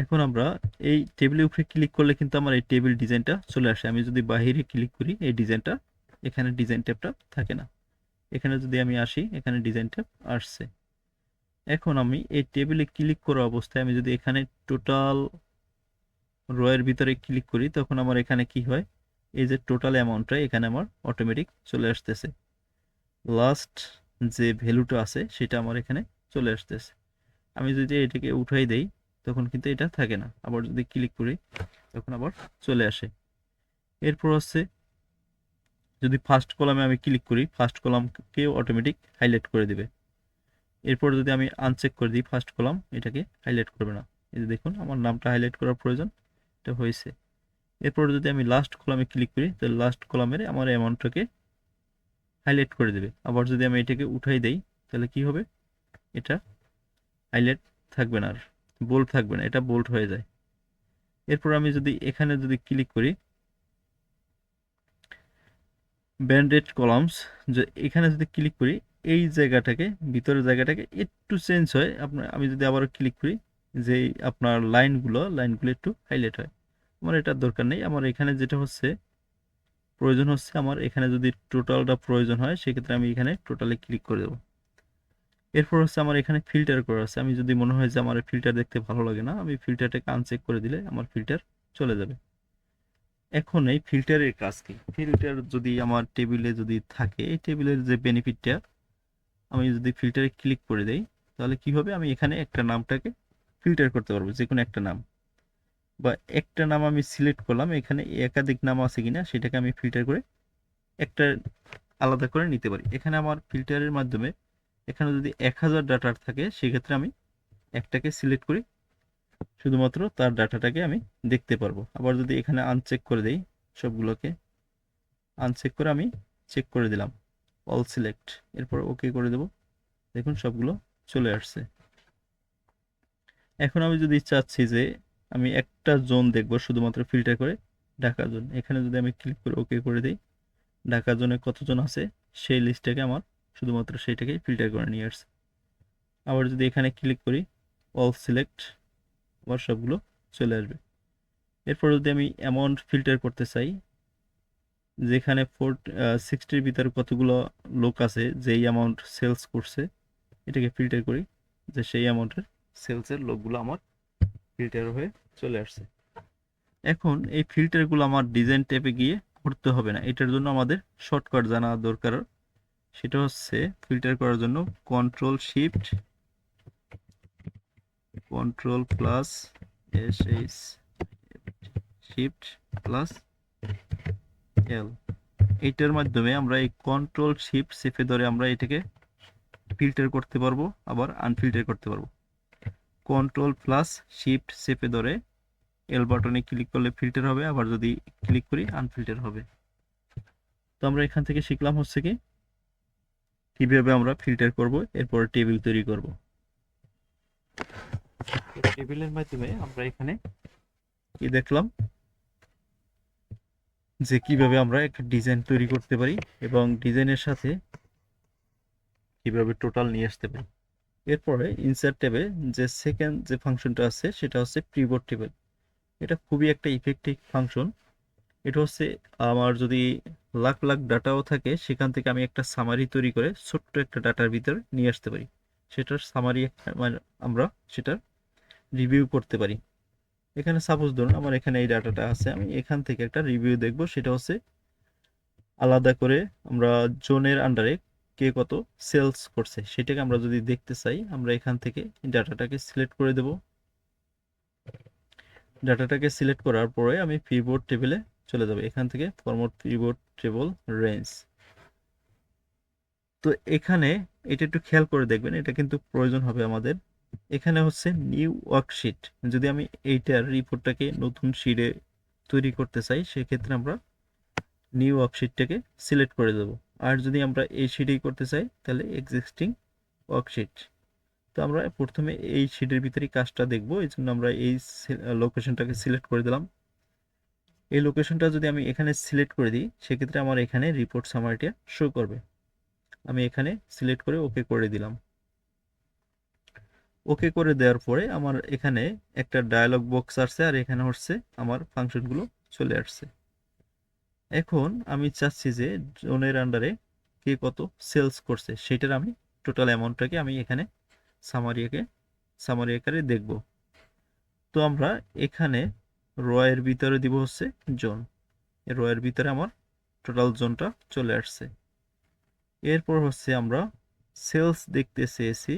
এখন আমরা এই টেবিলের উপরে ক্লিক করলে কিন্তু আমার এই টেবিল ডিজাইনটা চলে আসে। আমি যদি বাহিরে ক্লিক করি, এই ডিজাইনটা, এখানে ডিজাইন ট্যাবটা থাকে না। এখানে যদি আমি আসি, এখানে ডিজাইন ট্যাব আসছে। এখন আমি এই টেবিলে ক্লিক করা অবস্থায় আমি যদি এখানে টোটাল রয়ের ভিতরে ক্লিক করি, তখন আমার এখানে কি হয়, এই যে টোটাল অ্যামাউন্টটা এখানে আমার অটোমেটিক চলে আসতেছে। লাস্ট যে ভ্যালুটা আছে সেটা আমার এখানে চলে আসতেছে। আমি যদি এটাকে উঠাই দেই, তখন কিন্তু এটা থাকে না। আবার যদি ক্লিক করি, তখন আবার চলে আসে। এরপর হচ্ছে যদি ফার্স্ট কলামে আমি ক্লিক করি, ফার্স্ট কলামকে অটোমেটিক হাইলাইট করে দিবে। এরপর যদি আমি আনচেক করে দিই ফার্স্ট কলাম, এটাকে হাইলাইট করবে না। এই যে দেখুন, আমার নামটা হাইলাইট করার প্রয়োজন, এটা হয়েছে। এরপর যদি আমি লাস্ট কলামে ক্লিক করি, তাহলে লাস্ট কলামের আমার অ্যামাউন্টটাকে হাইলাইট করে দেবে। আবার যদি আমি এটাকে উঠাই দেই, তাহলে কি হবে, এটা হাইলাইট থাকবে না, আর বোল্ড থাকবে না, এটা বোল্ড হয়ে যায়। এরপর আমি যদি এখানে যদি ক্লিক করি, ব্যান্ডেড কলামস, যে এখানে যদি ক্লিক করি, এই জায়গাটাকে, ভিতরের জায়গাটাকে একটু চেঞ্জ হয়। আপনার আমি যদি আবার ক্লিক করি, যে আপনার লাইনগুলো একটু হাইলাইট হয়। আমার এটার দরকার নেই। আমার এখানে যেটা হচ্ছে প্রয়োজন হচ্ছে, আমার এখানে যদি টোটালটা প্রয়োজন হয়, সেক্ষেত্রে আমি এখানে টোটালে ক্লিক করে দেবো। এরপর হচ্ছে আমার এখানে ফিল্টার করা আছে। আমি যদি মনে হয় যে আমার ফিল্টার দেখতে ভালো লাগে না, আমি ফিল্টারটাকে আনচেক করে দিলে আমার ফিল্টার চলে যাবে। এখন এই ফিল্টারের কাজ কি? ফিল্টার যদি আমার টেবিলে যদি থাকে, এই টেবিলের যে বেনিফিটটা, আমি যদি ফিল্টারে ক্লিক করে দেই তাহলে কি হবে, আমি এখানে একটা নামটাকে ফিল্টার করতে পারবো, যে কোনো একটা নাম, বা একটা নাম আমি সিলেক্ট করলাম, এখানে একাধিক নাম আছে কিনা সেটাকে আমি ফিল্টার করে একটা আলাদা করে নিতে পারি। এখানে আমার ফিল্টারের মাধ্যমে এখানে যদি 1000 ডাটার থাকে সেক্ষেত্রে আমি একটাকে সিলেক্ট করি, শুধুমাত্র তার ডাটাটাকে আমি দেখতে পারবো। আবার যদি এখানে আনচেক করে দেই, সবগুলোকে আনচেক করে আমি চেক করে দিলাম, অল সিলেক্ট, এরপর ওকে করে দেব, দেখুন সবগুলো চলে আসছে। এখন আমি যদি চাচ্ছি যে আমি একটা জোন দেখবো শুধুমাত্র ফিল্টার করে, ঢাকা জোন, এখানে যদি আমি ক্লিক করে ওকে করে দিই, ঢাকা জোনে কতজন আছে সেই লিস্টটাকে আমার শুধুমাত্র সেইটাকেই ফিল্টার করে নিয়ে আসছে। আবার যদি এখানে ক্লিক করি অল সিলেক্ট, আবার সবগুলো চলে আসবে। এরপর যদি আমি অ্যামাউন্ট ফিল্টার করতে চাই, যেখানে 60-র ভিতরে কতগুলো লোক আছে যেই অ্যামাউন্ট সেলস করছে, এটাকে ফিল্টার করি, যে সেই অ্যামাউন্টের সেলসের লোকগুলো আমার ফিল্টার হয়ে চলে আসছে। এখন এই ফিল্টারগুলো আমার ডিজাইন ট্যাবে গিয়ে করতে হবে না, এটার জন্য আমাদের শর্টকাট জানা দরকার। সেটা হচ্ছে ফিল্টার করার জন্য control plus S shift plus L, এইটার মাধ্যমে আমরা এই কন্ট্রোল শিফট চেপে ধরে আমরা এটাকে ফিল্টার করতে পারবো, আবার আনফিল্টার করতে পারবো। কন্ট্রোল প্লাস শিফট চেপে ধরে এল বাটনে ক্লিক করলে ফিল্টার হবে, আবার যদি ক্লিক করি আনফিল্টার হবে। তো আমরা এখান থেকে শিখলাম হচ্ছে কি কিভাবে আমরা ফিল্টার করব, এরপর টেবিল তৈরি করব। টেবিলের মাধ্যমে আমরা এখানে কি দেখলাম, যে কিভাবে আমরা একটা ডিজাইন তৈরি করতে পারি এবং ডিজাইনের সাথে কিভাবে টোটাল নিয়ে আসতে পারি। এরপরে ইনসার্ট ট্যাবে যে সেকেন্ড যে ফাংশনটা আছে সেটা হচ্ছে প্রিবোর্ড টেবিল। এটা খুবই একটা ইফেক্টিভ ফাংশন। এটা হচ্ছে আমার যদি লাখ লাখ ডাটাও থাকে সেখান থেকে আমি একটা সামারি তৈরি করে ছোট্ট একটা ডাটার ভিতরে নিয়ে আসতে পারি, সেটার সামারি মানে আমরা সেটা রিভিউ করতে পারি। এখানে সাপোজ ধরুন আমার এখানে এই ডাটাটা আছে, আমি এখান থেকে একটা রিভিউ দেখব, সেটা হচ্ছে আলাদা করে আমরা জোনের আন্ডারে কে কত সেলস করছে সেটাকে আমরা যদি দেখতে চাই, আমরা এখান থেকে ডাটাটাকে সিলেক্ট করে দেব। ডাটাটাকে সিলেক্ট করার পরে আমি পিভট টেবিলে চলে যাব, এখান থেকে ফরম্যাট পিভট টেবল রেঞ্জ। তো এখানে এটা একটু খেয়াল করে দেখবেন, এটা কিন্তু প্রয়োজন হবে আমাদের। এখানে হচ্ছে নিউ ওয়ার্কশিট, যদি আমি এইটার রিপোর্টটাকে নতুন শিটে তৈরি করতে চাই সেক্ষেত্রে আমরা নিউ ওয়ার্কশিটটাকে সিলেক্ট করে দেব। আর যদি আমরা এই শিটেই করতে চাই তাহলে এক্সিস্টিং ওয়ার্কশিট। তো আমরা প্রথমে এই শিটের ভিতরেই কাজটা দেখব, এই জন্য আমরা এই লোকেশনটাকে সিলেক্ট করে দিলাম। এই লোকেশনটা যদি আমি এখানে সিলেক্ট করে দিই সেক্ষেত্রে আমার এখানে রিপোর্ট সামারিটা শো করবে। আমি এখানে সিলেক্ট করে ওকে করে দিলাম। ওকে করে দেওয়ার পরে আমার এখানে একটা ডায়লগ বক্স আসছে, আর এখানে হচ্ছে আমার ফাংশনগুলো চলে আসছে। এখন আমি চাচ্ছি যে জোনের আন্ডারে কে কত সেলস করছে সেটার আমি টোটাল অ্যামাউন্টটাকে আমি এখানে সামারি আকারে দেখব। তো আমরা এখানে রয়ের ভিতরে দিব হচ্ছে জোন, রয়ের ভিতরে আমার টোটাল জোনটা চলে আসছে। এরপর হচ্ছে আমরা সেলস দেখতে চেয়েছি,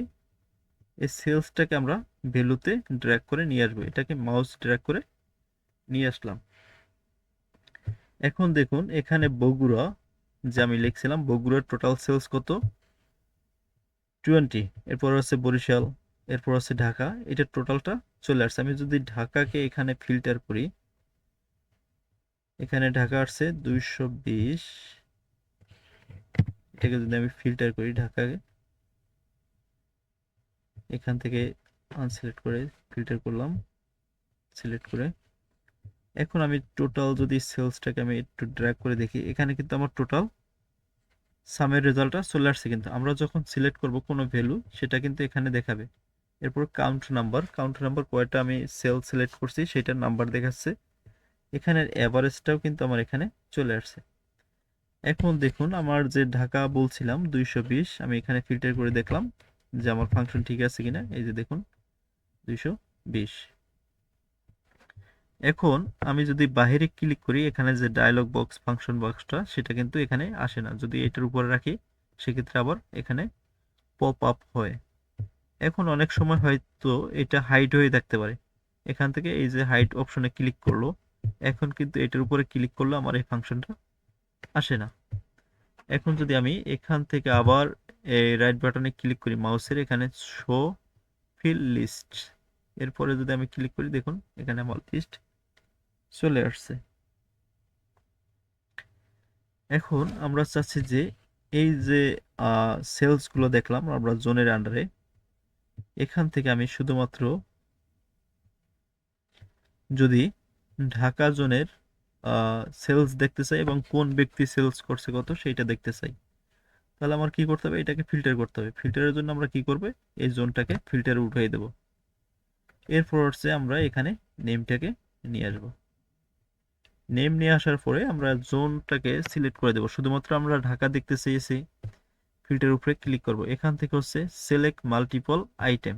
এই সেলসটাকে আমরা ভ্যালুতে ড্র্যাগ করে নিয়ে আসবো, এটাকে মাউস ড্র্যাগ করে নিয়ে আসলাম। এখন দেখুন এখানে বগুড়া যে আমি লিখছিলাম, বগুড়ার টোটাল সেলস কত 20, এরপর হচ্ছে বরিশাল, এরপর হচ্ছে ঢাকা, এটা টোটালটা চলে আসছে। আমি যদি ঢাকাকে এখানে ফিল্টার করি, এখানে ঢাকা আসছে 220, এটাকে যদি আমি ফিল্টার করি ঢাকাকে, এখান থেকে আনসিলেক্ট করে ফিল্টার করলাম, সিলেক্ট করে এখন আমি টোটাল যদি সেলসটাকে আমি একটু ড্র্যাগ করে দেখি, এখানে কিন্তু আমার টোটাল সামের রেজাল্টটা চলে আসছে। কিন্তু আমরা যখন সিলেক্ট করব কোনো ভ্যালু সেটা কিন্তু এখানে দেখাবে। এরপর কাউন্ট নাম্বার কয়টা আমি সেল সিলেক্ট করছি সেটার নাম্বার দেখাচ্ছে। এখানের অ্যাভারেজটাও কিন্তু আমার এখানে চলে আসছে। এখন দেখুন আমার যে ঢাকা বলছিলাম 220, আমি এখানে ফিল্টার করে দেখলাম যে আমার ফাংশন ঠিক আছে কিনা, এই যে দেখুন 220। এখন আমি যদি বাহিরে ক্লিক করি, এখানে যে ডায়লগ বক্স ফাংশন বক্সটা সেটা কিন্তু এখানে আসে না। যদি এটার উপরে রাখি সেক্ষেত্রে আবার এখানে পপ আপ হয়। এখন অনেক সময় হয়তো এটা হাইড হয়ে থাকতে পারে। এখান থেকে এই যে হাইড অপশনে ক্লিক করলো, এখন কিন্তু এটার উপরে ক্লিক করলে আমার এই ফাংশনটা আসে না। এখন যদি আমি এখান থেকে আবার এই রাইট বাটনে ক্লিক করি মাউসের, এখানে শো ফিল লিস্ট, এরপরে যদি আমি ক্লিক করি দেখুন এখানে আমার লিস্ট চলে আসছে। এখন আমরা চাচ্ছি যে এই যে সেলসগুলো দেখলাম আমরা জোনের আন্ডারে, এখান থেকে আমি শুধুমাত্র যদি ঢাকা জোনের সেলস দেখতে চাই এবং কোন ব্যক্তি সেলস করছে কত সেইটা দেখতে চাই, তাহলে আমার কি করতে হবে, এটাকে ফিল্টার করতে হবে। ফিল্টারের জন্য আমরা কি করব, এই জোনটাকে ফিল্টারে উঠিয়ে দেব। এরপর হচ্ছে আমরা এখানে নেমটাকে নিয়ে আসব। নেম নিয়ে আসার পরে আমরা জোনটাকে সিলেক্ট করে দেব। শুধুমাত্র আমরা ঢাকা দেখতে চেয়েছি, ফিল্টার উপরে ক্লিক করব। এখান থেকে হচ্ছে সিলেক্ট মাল্টিপল আইটেম,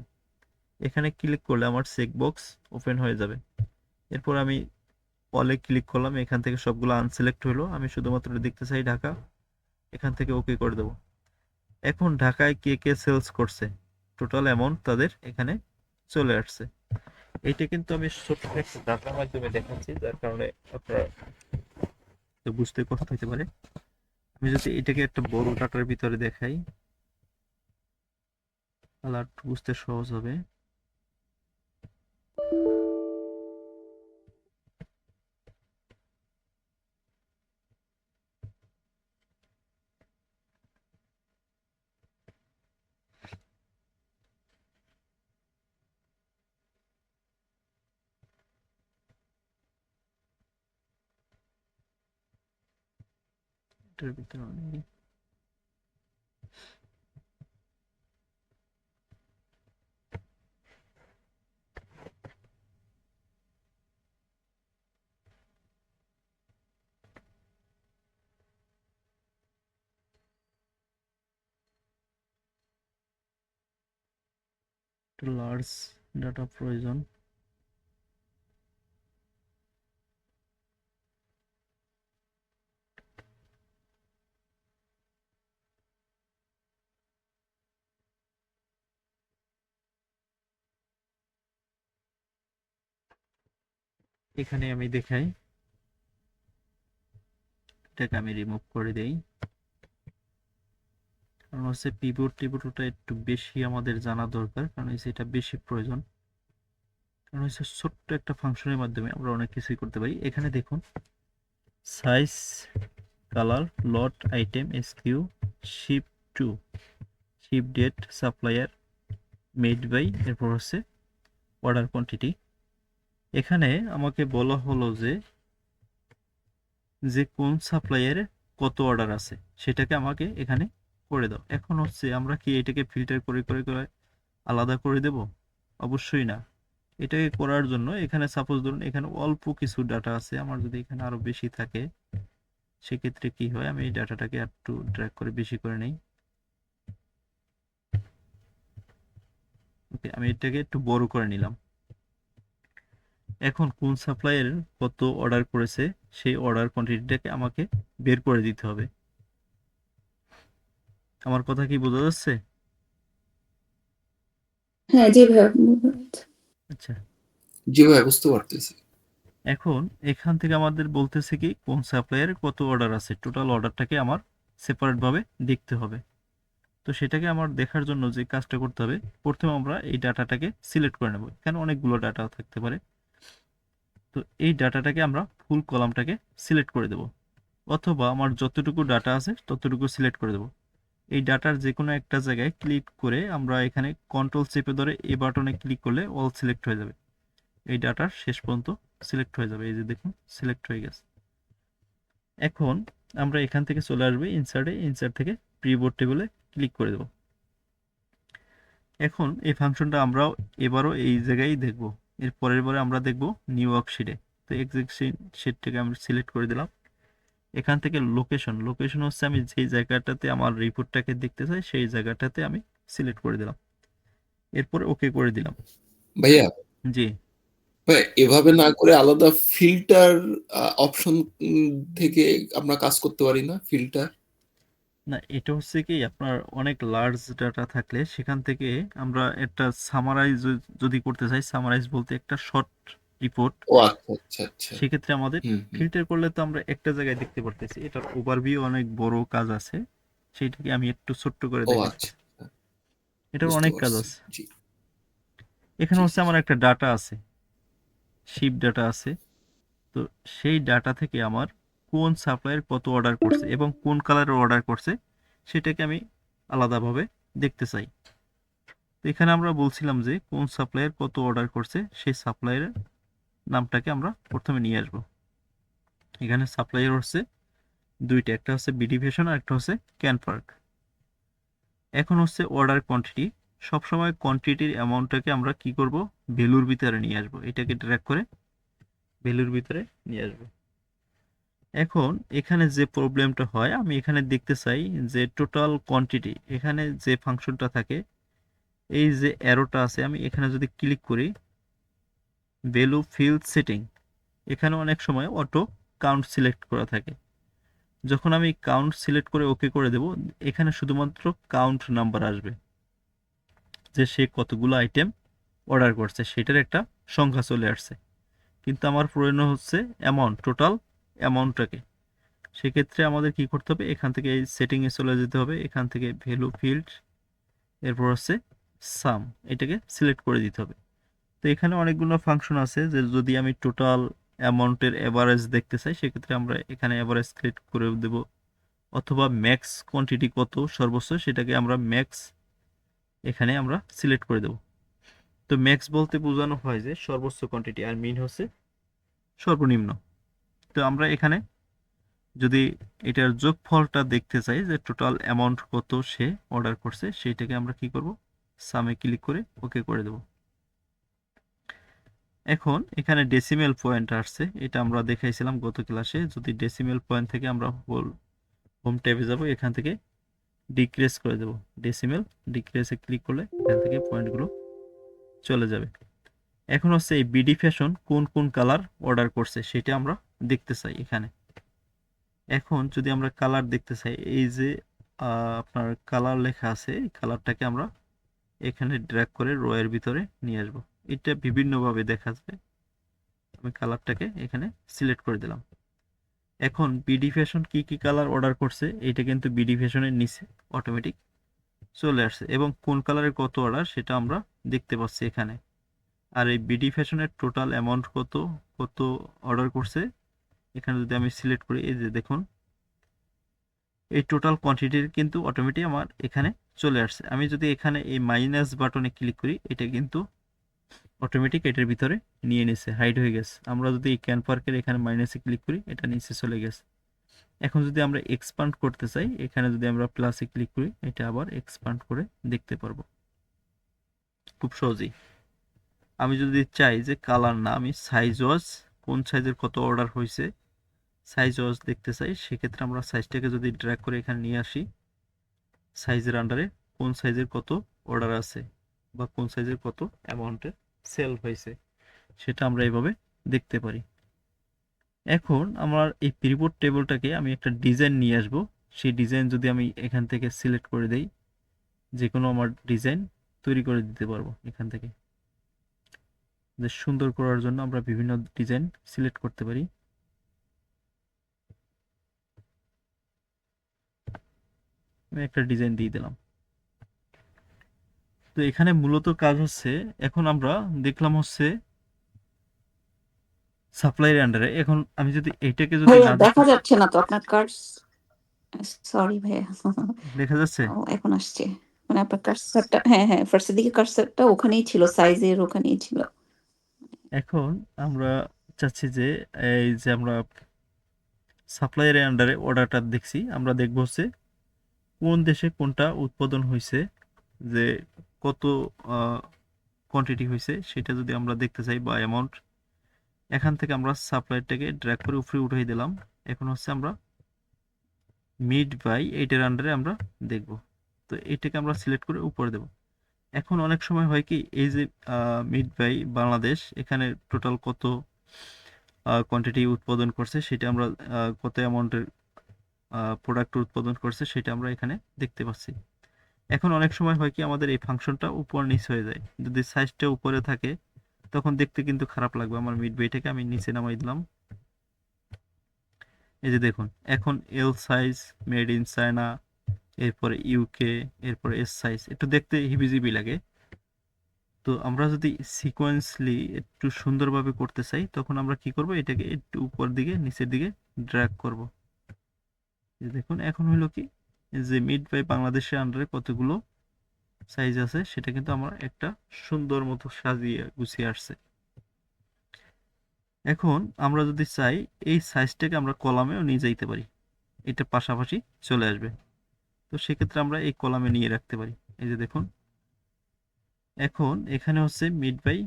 এখানে ক্লিক করলে আমার চেকবক্স ওপেন হয়ে যাবে। এরপর আমি অলে ক্লিক করলাম, এখান থেকে সবগুলো আনসিলেক্ট হলো, আমি শুধুমাত্র দেখতে চাই ঢাকা, এখান থেকে ওকে করে দেব। এখন ঢাকায় কে কে সেলস করছে টোটাল অ্যামাউন্ট তাদের এখানে চলে আসছে। এইটা কিন্তু আমি ছোট্ট একটা ডাটার মাধ্যমে দেখাচ্ছি, যার কারণে আপনারা তো বুঝতে কষ্ট হতে পারে। আমি যদি এটাকে একটা বড় ডাটার ভিতরে দেখাই তাহলে আর একটু বুঝতে সহজ হবে। এটার ভিতরে অনেক লার্জ ডাটা প্রয়োজন। এখানে আমি দেখাই, এটাকে আমি রিমুভ করে দেই, কারণ হচ্ছে পিভট টিভটটা একটু বেশি আমাদের জানা দরকার, কারণ হচ্ছে এটা বেশি প্রয়োজন। কারণ হচ্ছে ছোট্ট একটা ফাংশনের মাধ্যমে আমরা অনেক কিছুই করতে পারি। এখানে দেখুন size, colour, lot, item, SKU, ship to, ship date, supplier, made by, এরপর হচ্ছে অর্ডার কোয়ান্টিটি। এখানে আমাকে বলা হলো যে যে কোন সাপ্লায়ারে কত অর্ডার আছে সেটাকে আমাকে এখানে করে দাও। এখন হচ্ছে আমরা কি এটাকে ফিল্টার করে করে করে আলাদা করে দেব? অবশ্যই না। এটাকে করার জন্য এখানে সাপোজ ধরুন এখানে অল্প কিছু ডাটা আছে, আমার যদি এখানে আরো বেশি থাকে সেক্ষেত্রে কি হয়, আমি এই ডাটাটাকে একটু ড্র্যাগ করে বেশি করে নেই। ওকে, আমি এটাকে একটু বড় করে নিলাম। এখন কোন সাপ্লায়ার কত অর্ডার করেছে সেই অর্ডার কোয়ান্টিটিটাকে আমাকে বের করে দিতে হবে। আমার কথা কি বোঝা যাচ্ছে?
হ্যাঁ, জি ভাইয়া।
আচ্ছা,
জি ভাই, বুঝতে পারতেছি।
এখন এখান থেকে আমাদের বলতেছে কি কোন সাপ্লায়ার কত অর্ডার আছে, টোটাল অর্ডারটাকে আমার সেপারেট ভাবে দেখতে হবে। তো সেটাকে আমার দেখার জন্য যে কাজটা করতে হবে, প্রথমে আমরা এই ডাটাটাকে সিলেক্ট করে নেব। এখানে অনেকগুলো ডাটা থাকতে পারে, তো এই ডাটাটাকে আমরা ফুল কলামটাকে সিলেক্ট করে দেব, অথবা আমার যতটুকু ডাটা আছে ততটুকু সিলেক্ট করে দেব। এই ডাটার যে কোনো একটা জায়গায় ক্লিক করে আমরা এখানে কন্ট্রোল চেপে ধরে এই বাটনে ক্লিক করলে অল সিলেক্ট হয়ে যাবে, এই ডাটার শেষ পর্যন্ত সিলেক্ট হয়ে যাবে। এই যে দেখুন সিলেক্ট হয়ে গেছে। এখন আমরা এখান থেকে চলে আসবে ইনসার্টে, ইনসার্ট থেকে প্রিবোর্ড টেবিলে ক্লিক করে দেব। এখন এই ফাংশনটা আমরা এবারও এই জায়গায় দেখব, এর পরের বারে আমরা দেখব নিউ ওয়ার্কশিটে। তো এক্সাক্ট শিটটাকে আমরা সিলেক্ট করে দিলাম। এখান থেকে লোকেশন, লোকেশন হচ্ছে আমি যেই জায়গাটাতে আমার রিপোর্টটাকে দেখতে চাই সেই জায়গাটাতে আমি সিলেক্ট করে দিলাম, এরপর ওকে করে দিলাম।
ভাইয়া,
জি,
ভাই এভাবে না করে আলাদা ফিল্টার অপশন থেকে আমরা কাজ করতে পারি না? ফিল্টার?
না, এটা হচ্ছে কি আপনার অনেক লার্জ ডাটা থাকলে সেখান থেকে আমরা একটা সামারাইজ যদি করতে চাই, সামারাইজ বলতে একটা শর্ট রিপোর্ট,
ও আচ্ছা, আচ্ছা, আচ্ছা।
সেক্ষেত্রে আমাদের
হুম, হুম।
ফিল্টার করলে তো আমরা একটা জায়গায় দেখতে পারতেছি, এটার ওভারভিউ অনেক বড় কাজ আছে, সেইটাকে আমি একটু ছোট্ট করে
ও
দেখাচ্ছি।
আচ্ছা, আচ্ছা।
এটার
বুঝতে
অনেক কাজ
পারছি।
আছে।
জি,
এখানে
জি,
হচ্ছে
জি, জি।
আমার একটা ডাটা আছে, শিপ ডাটা আছে। তো সেই ডাটা থেকে আমার কোন সাপ্লায়ার কত অর্ডার করছে এবং কোন কালারের অর্ডার করছে সেটাকে আমি আলাদাভাবে দেখতে চাই। তো এখানে আমরা বলছিলাম যে কোন সাপ্লায়ার কত অর্ডার করছে সেই সাপ্লায়ারের নামটাকে আমরা প্রথমে নিয়ে আসব। এখানে সাপ্লায়ার হচ্ছে দুইটা, একটা হচ্ছে বিডি ফ্যাশন আর একটা হচ্ছে ক্যানপার্ক। এখন হচ্ছে অর্ডার কোয়ান্টিটি, সবসময় কোয়ান্টিটির অ্যামাউন্টটাকে আমরা কি করব, ভ্যালুর ভিতরে নিয়ে আসব, এটাকে ড্র্যাগ করে ভ্যালুর ভিতরে নিয়ে আসব। এখন এখানে যে প্রবলেমটা হয়, আমি এখানে দেখতে চাই যে টোটাল কোয়ান্টিটি, এখানে যে ফাংশনটা থাকে, এই যে অ্যারোটা আছে, আমি এখানে যদি ক্লিক করি ভ্যালু ফিল্ড সেটিং, এখানে অনেক সময় অটো কাউন্ট সিলেক্ট করা থাকে। যখন আমি কাউন্ট সিলেক্ট করে ওকে করে দেব, এখানে শুধুমাত্র কাউন্ট নাম্বার আসবে, যে সে কতগুলো আইটেম অর্ডার করছে সেটার একটা সংখ্যা চলে আসছে। কিন্তু আমার প্রয়োজন হচ্ছে অ্যামাউন্ট, টোটাল অ্যামাউন্টটাকে। সেক্ষেত্রে আমাদের কি করতে হবে, এখান থেকে এই সেটিংয়ে চলে যেতে হবে, এখান থেকে ভ্যালু ফিল্ড, এরপর হচ্ছে সাম, এটাকে সিলেক্ট করে দিতে হবে। তো এখানে অনেকগুলো ফাংশন আছে, যে যদি আমি টোটাল অ্যামাউন্টের এভারেজ দেখতে চাই সেক্ষেত্রে আমরা এখানে এভারেজ সিলেক্ট করে দেব, অথবা ম্যাক্স কোয়ান্টিটি কত সর্বোচ্চ সেটাকে আমরা ম্যাক্স এখানে আমরা সিলেক্ট করে দেব। তো ম্যাক্স বলতে বোঝানো হয় যে সর্বোচ্চ কোয়ান্টিটি, আর মিন হচ্ছে সর্বনিম্ন। তো আমরা এখানে যদি এটার যোগফলটা দেখতে চাই যে টোটাল অ্যামাউন্ট কত সে অর্ডার করছে, সেইটাকে আমরা কি করব, সামে ক্লিক করে ওকে করে দেব। এখন এখানে ডেসিমেল পয়েন্ট আসছে, এটা আমরা দেখাইছিলাম গত ক্লাসে। যদি ডেসিমেল পয়েন্ট থেকে আমরা হোম ট্যাবে যাব, এখান থেকে ডিক্রিজ করে দেব, ডেসিমেল ডিক্রিজে ক্লিক করলে এখান থেকে পয়েন্টগুলো চলে যাবে। এখন হচ্ছে এই বিডি ফ্যাশন কোন কোন কালার অর্ডার করছে সেটা আমরা দেখতে চাই এখানে। এখন যদি আমরা কালার দেখতে চাই, এই যে আপনার কালার লেখা আছে, এই কালারটাকে আমরা এখানে ড্র্যাগ করে রো এর ভিতরে নিয়ে আসব। এটা বিভিন্নভাবে দেখা যায়, আমি কালারটাকে এখানে সিলেক্ট করে দিলাম। এখন বিডি ফ্যাশন কি কি কালার অর্ডার করছে এটা কিন্তু বিডি ফ্যাশনের নিচে অটোমেটিক চলে আসছে, এবং কোন কালারের কত অর্ডার সেটা আমরা দেখতে পাচ্ছি এখানে। আর এই বিডি ফ্যাশনের টোটাল অ্যামাউন্ট কত, কত অর্ডার করছে, এখানে যদি আমি সিলেক্ট করি, এই যে দেখুন এই টোটাল কোয়ান্টিটির কিন্তু অটোমেটিক আমার এখানে চলে আসছে। আমি যদি এখানে এই মাইনাস বাটনে ক্লিক করি, এটা কিন্তু অটোমেটিক এটার ভিতরে নিয়ে নিছে, হাইড হয়ে গেছে। আমরা যদি এই ক্যান পার্কের এখানে মাইনাসে ক্লিক করি, এটা নিচে চলে গেছে। এখন যদি আমরা এক্সপান্ড করতে চাই, এখানে যদি আমরা প্লাসে ক্লিক করি, এটা আবার এক্সপান্ড করে দেখতে পারবো খুব সহজেই। আমি যদি চাই যে কালার না, আমি সাইজ ওয়াজ, কোন সাইজের কত অর্ডার হয়েছে সাইজ ওয়াজ দেখতে চাই, সেক্ষেত্রে আমরা সাইজটাকে যদি ড্র্যাগ করে এখানে নিয়ে আসি, সাইজের আন্ডারে কোন সাইজের কত অর্ডার আছে বা কোন সাইজের কত অ্যামাউন্টের সেল হয়েছে সেটা আমরা এইভাবে দেখতে পারি। এখন আমার এই পিভট টেবিলটাকে আমি একটা ডিজাইন নিয়ে আসব, সেই ডিজাইন যদি আমি এখান থেকে সিলেক্ট করে দেই, যে কোনো আমার ডিজাইন তৈরি করে দিতে পারবো এখান থেকে। যে সুন্দর করার জন্য আমরা বিভিন্ন ডিজাইন সিলেক্ট করতে পারি। আমি একটা ডিজাইন দিয়ে দিলাম। তো এখানে মূলত কাজ হচ্ছে, এখন আমরা দেখলাম হচ্ছে সাপ্লাইয়ের আন্ডারে। এখন আমি যদি এইটাকে যদি
ভাইয়া
না
দেখা
দেখি,
যাচ্ছে না তো আপনার কার্ডস। সরি ভাইয়া।
দেখা যাচ্ছে।
ও এখন আসছে। মানে আপনার কার্সারটা, হ্যাঁ হ্যাঁ, ফার্স্টের দিকে কার্সারটা ওখানেই ছিল, সাইজের ওখানেই ছিল।
এখন আমরা চাচ্ছি যে এই যে আমরা সাপ্লাইয়ের আন্ডারে অর্ডারটা দেখছি, আমরা দেখবো হচ্ছে কোন দেশে কোনটা উৎপাদন হয়েছে, যে কত কোয়ান্টিটি হয়েছে সেটা যদি আমরা দেখতে চাই বা অ্যামাউন্ট, এখান থেকে আমরা সাপ্লাইটাকে ড্র্যাগ করে উপরে উঠিয়ে দিলাম। এখন হচ্ছে আমরা মিড বাই এইটার আন্ডারে আমরা দেখব। তো এটাকে আমরা সিলেক্ট করে উপরে দেব। এখন অনেক সময় হয় কি, এই যে মিড বাই বাংলাদেশ, এখানে টোটাল কত কোয়ান্টিটি উৎপাদন করছে সেটা আমরা, কত অ্যামাউন্টের প্রোডাক্ট উৎপাদন করছে সেটা আমরা এখানে দেখতে পাচ্ছি। এখন অনেক সময় হয় কি, আমাদের এই ফাংশনটা উপর নিচ হয়ে যায়। যদি সাইজটা উপরে থাকে তখন দেখতে কিন্তু খারাপ লাগবে। আমার মিড বাইটাকে আমি নিচে নামাই দিলাম। এই যে দেখুন, এখন L size, made in China, এরপরে ইউকে, এরপরে এস সাইজ, একটু দেখতে হিবিজিবি লাগে। তো আমরা যদি সিকোয়েন্সলি একটু সুন্দরভাবে করতে চাই তখন আমরা কি করব, এটাকে একটু উপর দিকে নিচের দিকে ড্র্যাগ করব। এই দেখুন, এখন হলো কি, যে মিড বাই বাংলাদেশের আন্ডারে কতগুলো সাইজ আছে সেটা কিন্তু আমার একটা সুন্দর মতো সাজিয়ে গুছিয়ে আসছে। এখন আমরা যদি চাই এই সাইজটাকে আমরা কলামেও নিয়ে যাইতে পারি, এটা পাশাপাশি চলে আসবে। তো সেক্ষেত্রে আমরা এই কলামে নিয়ে রাখতে পারি। এই যে দেখুন, এখন এখানে হচ্ছে মিড বাই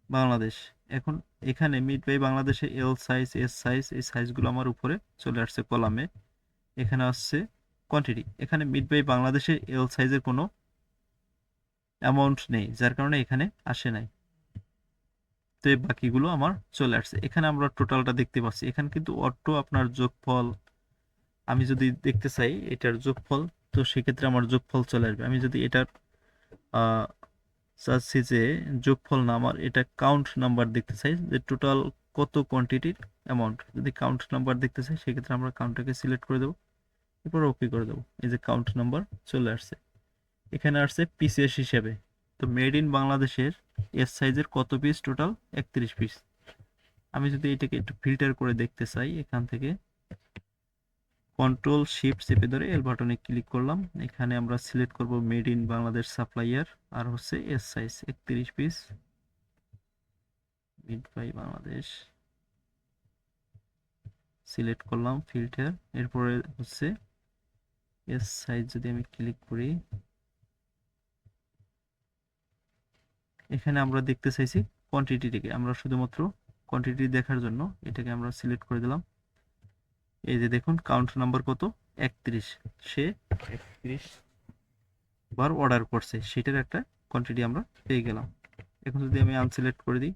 বাংলাদেশ। এখন এখানে মিড বাই বাংলাদেশে এল সাইজ, এস সাইজ, এই সাইজগুলো আমার উপরে চলে আসছে কলামে। এখানে আসছে কোয়ান্টিটি, এখানে মিড বাই বাংলাদেশের এল সাইজের কোনো অ্যামাউন্ট নেই, যার কারণে এখানে আসে নাই। তো এই বাকিগুলো আমার চলে আসছে। এখানে আমরা টোটালটা দেখতে পাচ্ছি, এখানে কিন্তু অটো আপনার যোগফল, আমি যদি দেখতে চাই এটার যোগফল, তো সেক্ষেত্রে আমার যোগফল চলে আসবে। আমি যদি এটার চাচ্ছি যে যোগফল না, আমার এটা কাউন্ট নাম্বার দেখতে চাই, যে টোটাল কত কোয়ান্টিটির অ্যামাউন্ট। যদি কাউন্ট নাম্বার দেখতে চাই সেক্ষেত্রে আমরা কাউন্টটাকে সিলেক্ট করে দেবো, এরপর ওকে করে দেবো। এই যে কাউন্ট নাম্বার চলে আসছে। এখানে আসছে পিসেস হিসেবে। তো মেড ইন বাংলাদেশের এস সাইজের কত পিস, টোটাল 31 পিস। আমি যদি এটাকে একটু ফিল্টার করে দেখতে চাই, এখান থেকে কন্ট্রোল শিফট চেপে ধরে এল বাটনে ক্লিক করলাম। এখানে আমরা সিলেক্ট করব মেড ইন বাংলাদেশ সাপ্লাইয়ার, আর হচ্ছে S size 31 piece, made by Bangladesh select করলাম, ফিল্টার। এরপরে হচ্ছে এস সাইজ যদি আমি ক্লিক করি, এখানে আমরা দেখতে চাইছি কোয়ান্টিটিটাকে, আমরা শুধুমাত্র কোয়ান্টিটি দেখার জন্য এটাকে আমরা সিলেক্ট করে দিলাম। এই যে দেখুন, কাউন্ট নাম্বার কত, 31। সে 31 বার অর্ডার করছে, সেটার একটা কোয়ান্টিটি আমরা পেয়ে গেলাম। এখন যদি আমি আনসিলেক্ট করে দিই,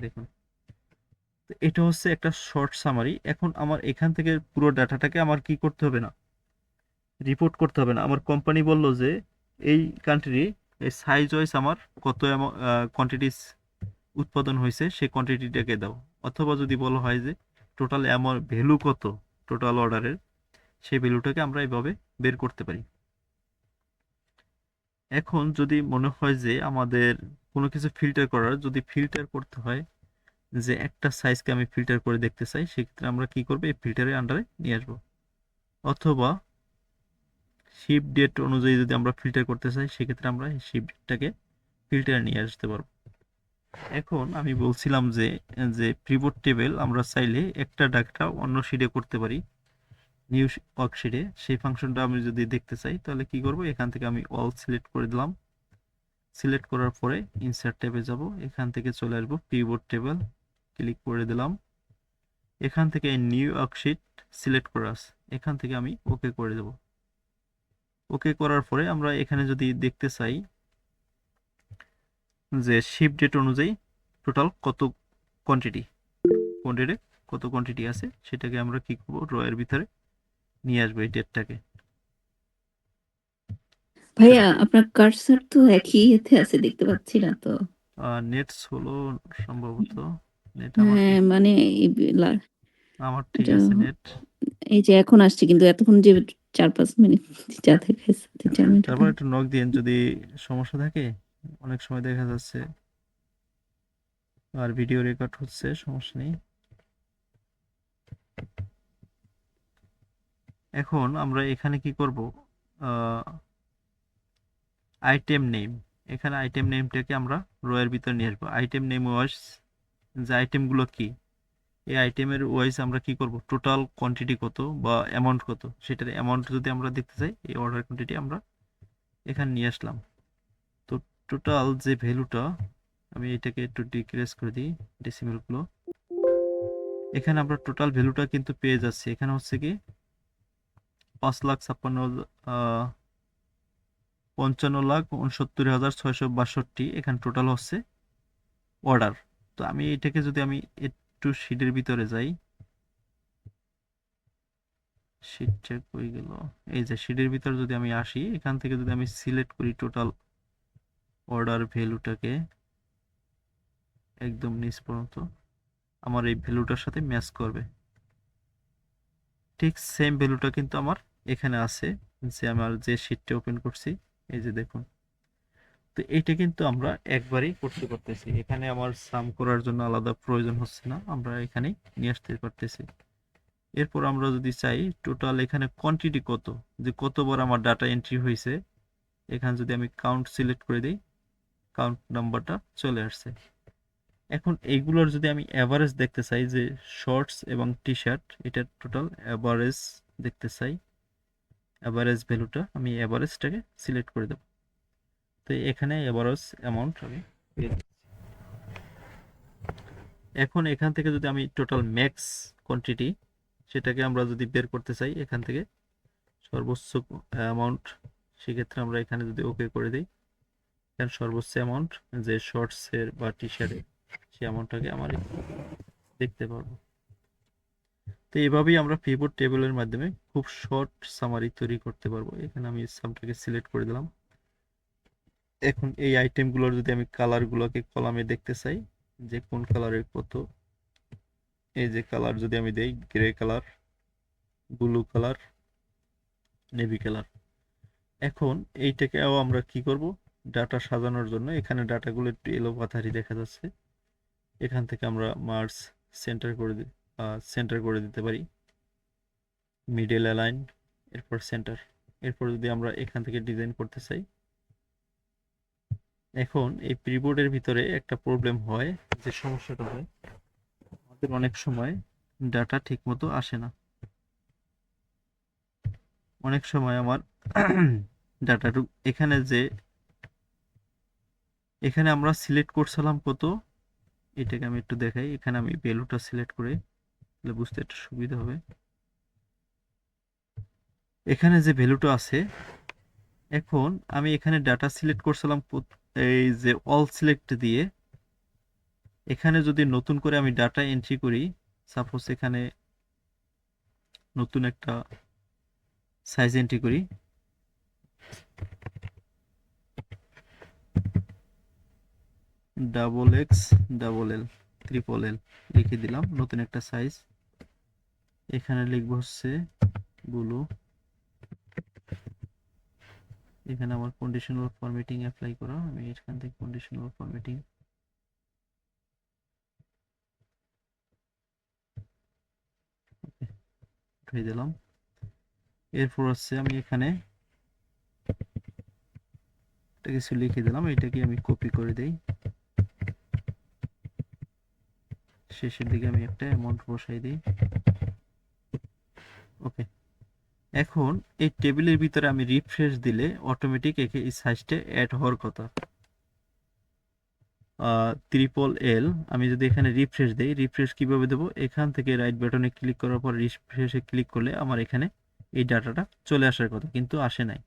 দেখুন, তো এটা হচ্ছে একটা শর্ট সামারি। এখন আমার এখান থেকে পুরো ডাটাটাকে আমার কি করতে হবে না, রিপোর্ট করতে হবে না। আমার কোম্পানি বলল যে এই কান্ট্রি, এই সাইজ ওয়াইজ আমার কত কোয়ান্টিটিস উৎপাদন হয়েছে সেই কোয়ান্টিটিটাকে দাও। অথবা যদি বলা হয় যে টোটাল অ্যামাউন্ট ভ্যালু কত টোটাল অর্ডারের, সেই ভ্যালুটাকে আমরা এইভাবে বের করতে পারি। এখন যদি মনে হয় যে আমাদের কোনো কিছু ফিল্টার করার, যদি ফিল্টার করতে হয়, যে একটা সাইজকে আমি ফিল্টার করে দেখতে চাই, সেক্ষেত্রে আমরা কি করবো, এই ফিল্টারের আন্ডারে নিয়ে আসবো। অথবা শিপ ডেট অনুযায়ী যদি আমরা ফিল্টার করতে চাই, সেক্ষেত্রে আমরা এই শিপ ডেটটাকে ফিল্টারে নিয়ে আসতে পারবো। এখন আমি বলছিলাম যে যে পিভট টেবিল আমরা চাইলে একটা ডাটা অন্য শিটে করতে পারি, নিউ ওয়ার্কশিটে। সেই ফাংশনটা আমি যদি দেখতে চাই তাহলে কি করব, এখান থেকে আমি অল সিলেক্ট করে দিলাম। সিলেক্ট করার পরে ইনসার্ট ট্যাবে যাব, এখান থেকে চলে আসবো পিভট টেবিল, ক্লিক করে দিলাম। এখান থেকে নিউ ওয়ার্কশিট সিলেক্ট করা আছে, এখান থেকে আমি ওকে করে দেব। ওকে করার পরে আমরা এখানে যদি দেখতে চাই যে শিপ ডেট অনুযায়ী টোটাল কত কোয়ান্টিটি, কত কোয়ান্টিটি আছে, সেটাকে আমরা কি করব, রয়ের ভিতরে নিয়ে আসবো এই ডেটটাকে।
ভাইয়া আপনার কার্সার তো একই এতে আছে, দেখতে পাচ্ছি না তো।
নেট হলো সম্ভবত, নেট আমার
হ্যাঁ, মানে
আমার ঠিক
এটা
আছে নেট।
এই যে এখন আসছে, কিন্তু এতক্ষণ যে 4-5 মিনিট যা দেখাইছে, 3-4 মিনিট
তারপর একটু নক দিন যদি সমস্যা থাকে। অনেক সময় দেখা যাচ্ছে আর ভিডিও রেকর্ড হচ্ছে, সমস্যা নেই। এখন আমরা এখানে কি করব, আইটেম নেম, এখানে আইটেম নেমটাকে আমরা রয়ের ভিতরে নিয়ে আসবো। আইটেম নেম ওয়াইজ যে আইটেমগুলো কি, এই আইটেমের ওয়াইজ আমরা কি করব, টোটাল কোয়ান্টিটি কত বা অ্যামাউন্ট কত, সেটার অ্যামাউন্ট যদি আমরা দেখতে চাই, এই অর্ডার কোয়ান্টিটি আমরা এখানে নিয়ে আসলাম। তো টোটাল যে ভ্যালুটা, আমি এটাকে একটু ডিক্রিজ করে দিই ডেসিমেলগুলো। এখানে আমরা টোটাল ভ্যালুটা কিন্তু পেয়ে যাচ্ছি। এখানে হচ্ছে কি 5,56,000, 55,69,662 এখানে টোটাল হচ্ছে অর্ডার। তো আমি এটাকে যদি আমি একটু শিটের ভিতরে যাই, শিটটা কই গেল, এই যে শিটের ভিতরে যদি আমি আসি, এখান থেকে যদি আমি সিলেক্ট করি টোটাল অর্ডার ভ্যালুটাকে একদম নিচ পর্যন্ত, আমার এই ভ্যালুটার সাথে ম্যাচ করবে। ঠিক সেম ভ্যালুটা কিন্তু আমার এখানে আছে, যে আমার যে শিটটা ওপেন করছি, এই যে দেখুন। তো এইটা কিন্তু আমরা একবারেই করতে পারতেছি, এখানে আমার সাম করার জন্য আলাদা প্রয়োজন হচ্ছে না, আমরা এখানেই নিয়ে আসতে পারতেছি। এরপর আমরা যদি চাই টোটাল এখানে কোয়ান্টিটি কত, যে কতবার আমার ডাটা এন্ট্রি হয়েছে, এখানে যদি আমি কাউন্ট সিলেক্ট করে দিই, কাউন্ট নাম্বারটা চলে আসছে। এখন এইগুলোর যদি আমি অ্যাভারেজ দেখতে চাই, যে শর্টস এবং টি শার্ট, এটার টোটাল অ্যাভারেজ দেখতে চাই, অ্যাভারেজ ভ্যালুটা আমি অ্যাভারেজটাকে সিলেক্ট করে দেব। তো এখানে অ্যাভারেজ অ্যামাউন্ট আমি পেয়ে যাচ্ছি। এখন এখান থেকে যদি আমি টোটাল ম্যাক্স কোয়ান্টিটি, সেটাকে আমরা যদি বের করতে চাই এখান থেকে সর্বোচ্চ অ্যামাউন্ট, সেক্ষেত্রে আমরা এখানে যদি ওকে করে দিই, এখানে সর্বোচ্চ অ্যামাউন্ট যে শর্টসের বা টি শার্টের, সেই অ্যামাউন্টটাকে আমরা দেখতে পারবো। তো এভাবেই আমরা পিভট টেবিলের মাধ্যমে খুব শর্ট সামারি তৈরি করতে পারবো। এখানে আমি সামটাকে সিলেক্ট করে দিলাম। এখন এই আইটেমগুলোর যদি আমি কালারগুলোকে কলামে দেখতে চাই, যে কোন কালারের কত, এই যে কালার যদি আমি দেই, grey colour, blue colour, navy colour. এখন এইটাকেও আমরা কি করব, ডাটা সাজানোর জন্য এখানে ডাটাগুলো একটু এলো পাথারি দেখা যাচ্ছে, এখান থেকে আমরা মার্জ সেন্টার করে দিতে পারি, মিডল অ্যালাইন, এরপর সেন্টার। এরপর যদি আমরা এখান থেকে ডিজাইন করতে চাই, এখন এই প্রিবোর্ডের ভিতরে একটা প্রবলেম হয়, যে সমস্যাটা হয় আমাদের অনেক সময় ডাটা ঠিকমতো আসে না। অনেক সময় আমার ডাটাটু এখানে এখানে আমরা সিলেক্ট করছিলাম কত, এটাকে আমি একটু দেখাই, এখানে আমি ভ্যালুটা সিলেক্ট করে তাহলে বুঝতে একটু সুবিধা হবে। এখানে যে ভ্যালুটা আছে, এখন আমি এখানে ডাটা সিলেক্ট করছিলাম এই যে অল সিলেক্ট দিয়ে। এখানে যদি নতুন করে আমি ডাটা এন্ট্রি করি, সাপোজ এখানে নতুন একটা সাইজ এন্ট্রি করি, XXL ট্রিপল এল লিখে দিলাম, নতুন একটা সাইজ। এখানে লিখবো হচ্ছে ব্লু। এখানে আমার কন্ডিশনাল ফরম্যাটিং অ্যাপ্লাই করা, আমি এখান থেকে কন্ডিশনাল ফরম্যাটিং উঠিয়ে দিলাম। এরপর হচ্ছে আমি এখানে একটা কিছু লিখে দিলাম, এটাকে আমি কপি করে দেই, শেষের দিকে আমি একটা অ্যামাউন্ট বসাই দিই। ওকে, এখন এই টেবিলের ভিতরে আমি রিফ্রেশ দিলে অটোমেটিক এই সাইজটা অ্যাড হওয়ার কথা। ট্রিপল এল আমি যদি এখানে রিফ্রেশ দেই, রিফ্রেশ কিভাবে দেবো, এখান থেকে রাইট বাটনে ক্লিক করার পর রিফ্রেশে ক্লিক করলে আমার এখানে এই ডাটাটা চলে আসার কথা, কিন্তু আসে নাই,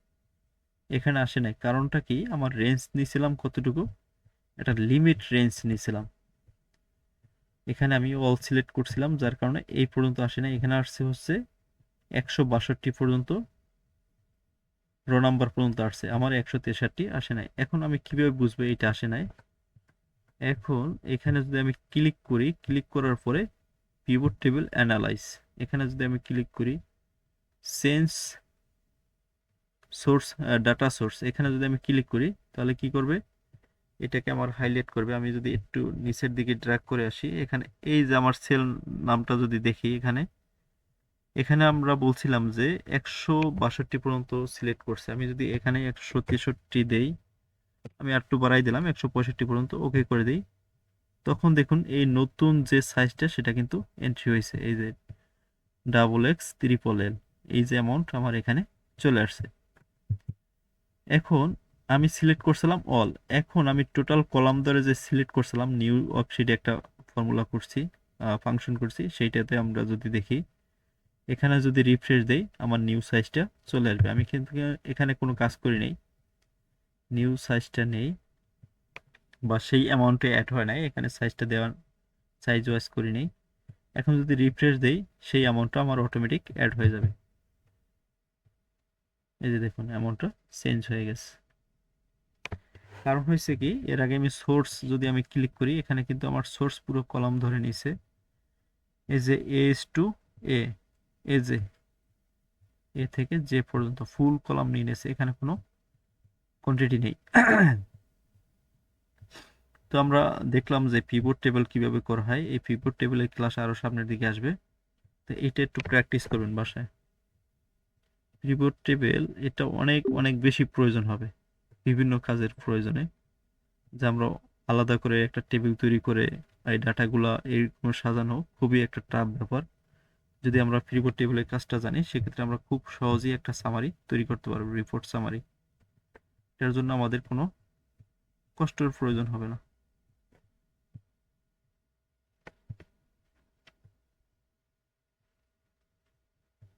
এখানে আসে নাই। কারণটা কি, আমার রেঞ্জ নিয়েছিলাম কতটুকু, একটা লিমিট রেঞ্জ নিয়েছিলাম, এখানে আমি অল সিলেক্ট করছিলাম, যার কারণে এই পর্যন্ত আসে নাই। এখানে আসছে হচ্ছে 162 পর্যন্ত, রো নাম্বার পর্যন্ত আসছে, আমার 163 আসে নাই। এখন আমি কিভাবে বুঝবো এটা আসে নাই, এখন এখানে যদি আমি ক্লিক করি, ক্লিক করার পরে পিভট টেবিল অ্যানালাইজ, এখানে যদি আমি ক্লিক করি, চেঞ্জ সোর্স ডাটা সোর্স, এখানে যদি আমি ক্লিক করি তাহলে কি করবে, এটাকে আমার হাইলাইট করবে। আমি যদি একটু নিচের দিকে ড্র্যাগ করে আসি, এখানে এই যে আমার সেল নামটা যদি দেখি, এখানে এখানে আমরা বলছিলাম যে 162 পর্যন্ত সিলেক্ট করছে, আমি যদি এখানে 163 দেই, আমি একটু বাড়াই দিলাম 165 পর্যন্ত, ওকে করে দিই, তখন দেখুন এই নতুন যে সাইজটা সেটা কিন্তু এন্ট্রি হয়েছে, এই যে XXL, এই যে অ্যামাউন্ট আমার এখানে চলে আসছে। এখন আমি সিলেক্ট করছিলাম অল, এখন আমি টোটাল কলাম ধরে যে সিলেক্ট করছিলাম, নিউ ওয়ার্কশিটে একটা ফর্মুলা করছি, ফাংশন করছি, সেইটাতে আমরা যদি দেখি, এখানে যদি রিফ্রেশ দেই আমার নিউ সাইজটা চলে আসবে। আমি কিন্তু এখানে কোনো কাজ করি নাই, নিউ সাইজটা নেই, বা সেই অ্যামাউন্টে অ্যাড হয় নাই, এখানে সাইজটা দেওয়ার সাইজ ওয়াইজ করি নেই। এখন যদি রিফ্রেশ দেই সেই অ্যামাউন্টটা আমার অটোমেটিক অ্যাড হয়ে যাবে। এই যে দেখুন অ্যামাউন্টটা চেঞ্জ হয়ে গেছে। কারণ হয়েছে কি, এর আগে আমি সোর্স যদি আমি ক্লিক করি, এখানে কিন্তু আমার সোর্স পুরো কলাম ধরে নিছে। এই যে এস টু এ, এই যে এ থেকে যে পর্যন্ত ফুল কলাম নিয়ে নিয়েছে, এখানে কোনো কোয়ান্টিটি নেই। তো আমরা দেখলাম যে পিভট টেবিল কিভাবে করা হয়। এই পিভট টেবিলের ক্লাস আরো সামনের দিকে আসবে, তো এটা একটু প্র্যাকটিস করবেন বাসায়। পিভট টেবিল এটা অনেক অনেক বেশি প্রয়োজন হবে বিভিন্ন কাজের প্রয়োজনে, যে আমরা আলাদা করে একটা টেবিল তৈরি করে এই ডাটাগুলা এইরকম সাজানো খুবই একটা টাফ ব্যাপার। যদি আমরা পিভট টেবিলের কাজটা জানি, সেক্ষেত্রে আমরা খুব সহজেই একটা সামারি তৈরি করতে পারবো, রিপোর্ট সামারি। এটার জন্য আমাদের কোনো কষ্টের প্রয়োজন হবে না।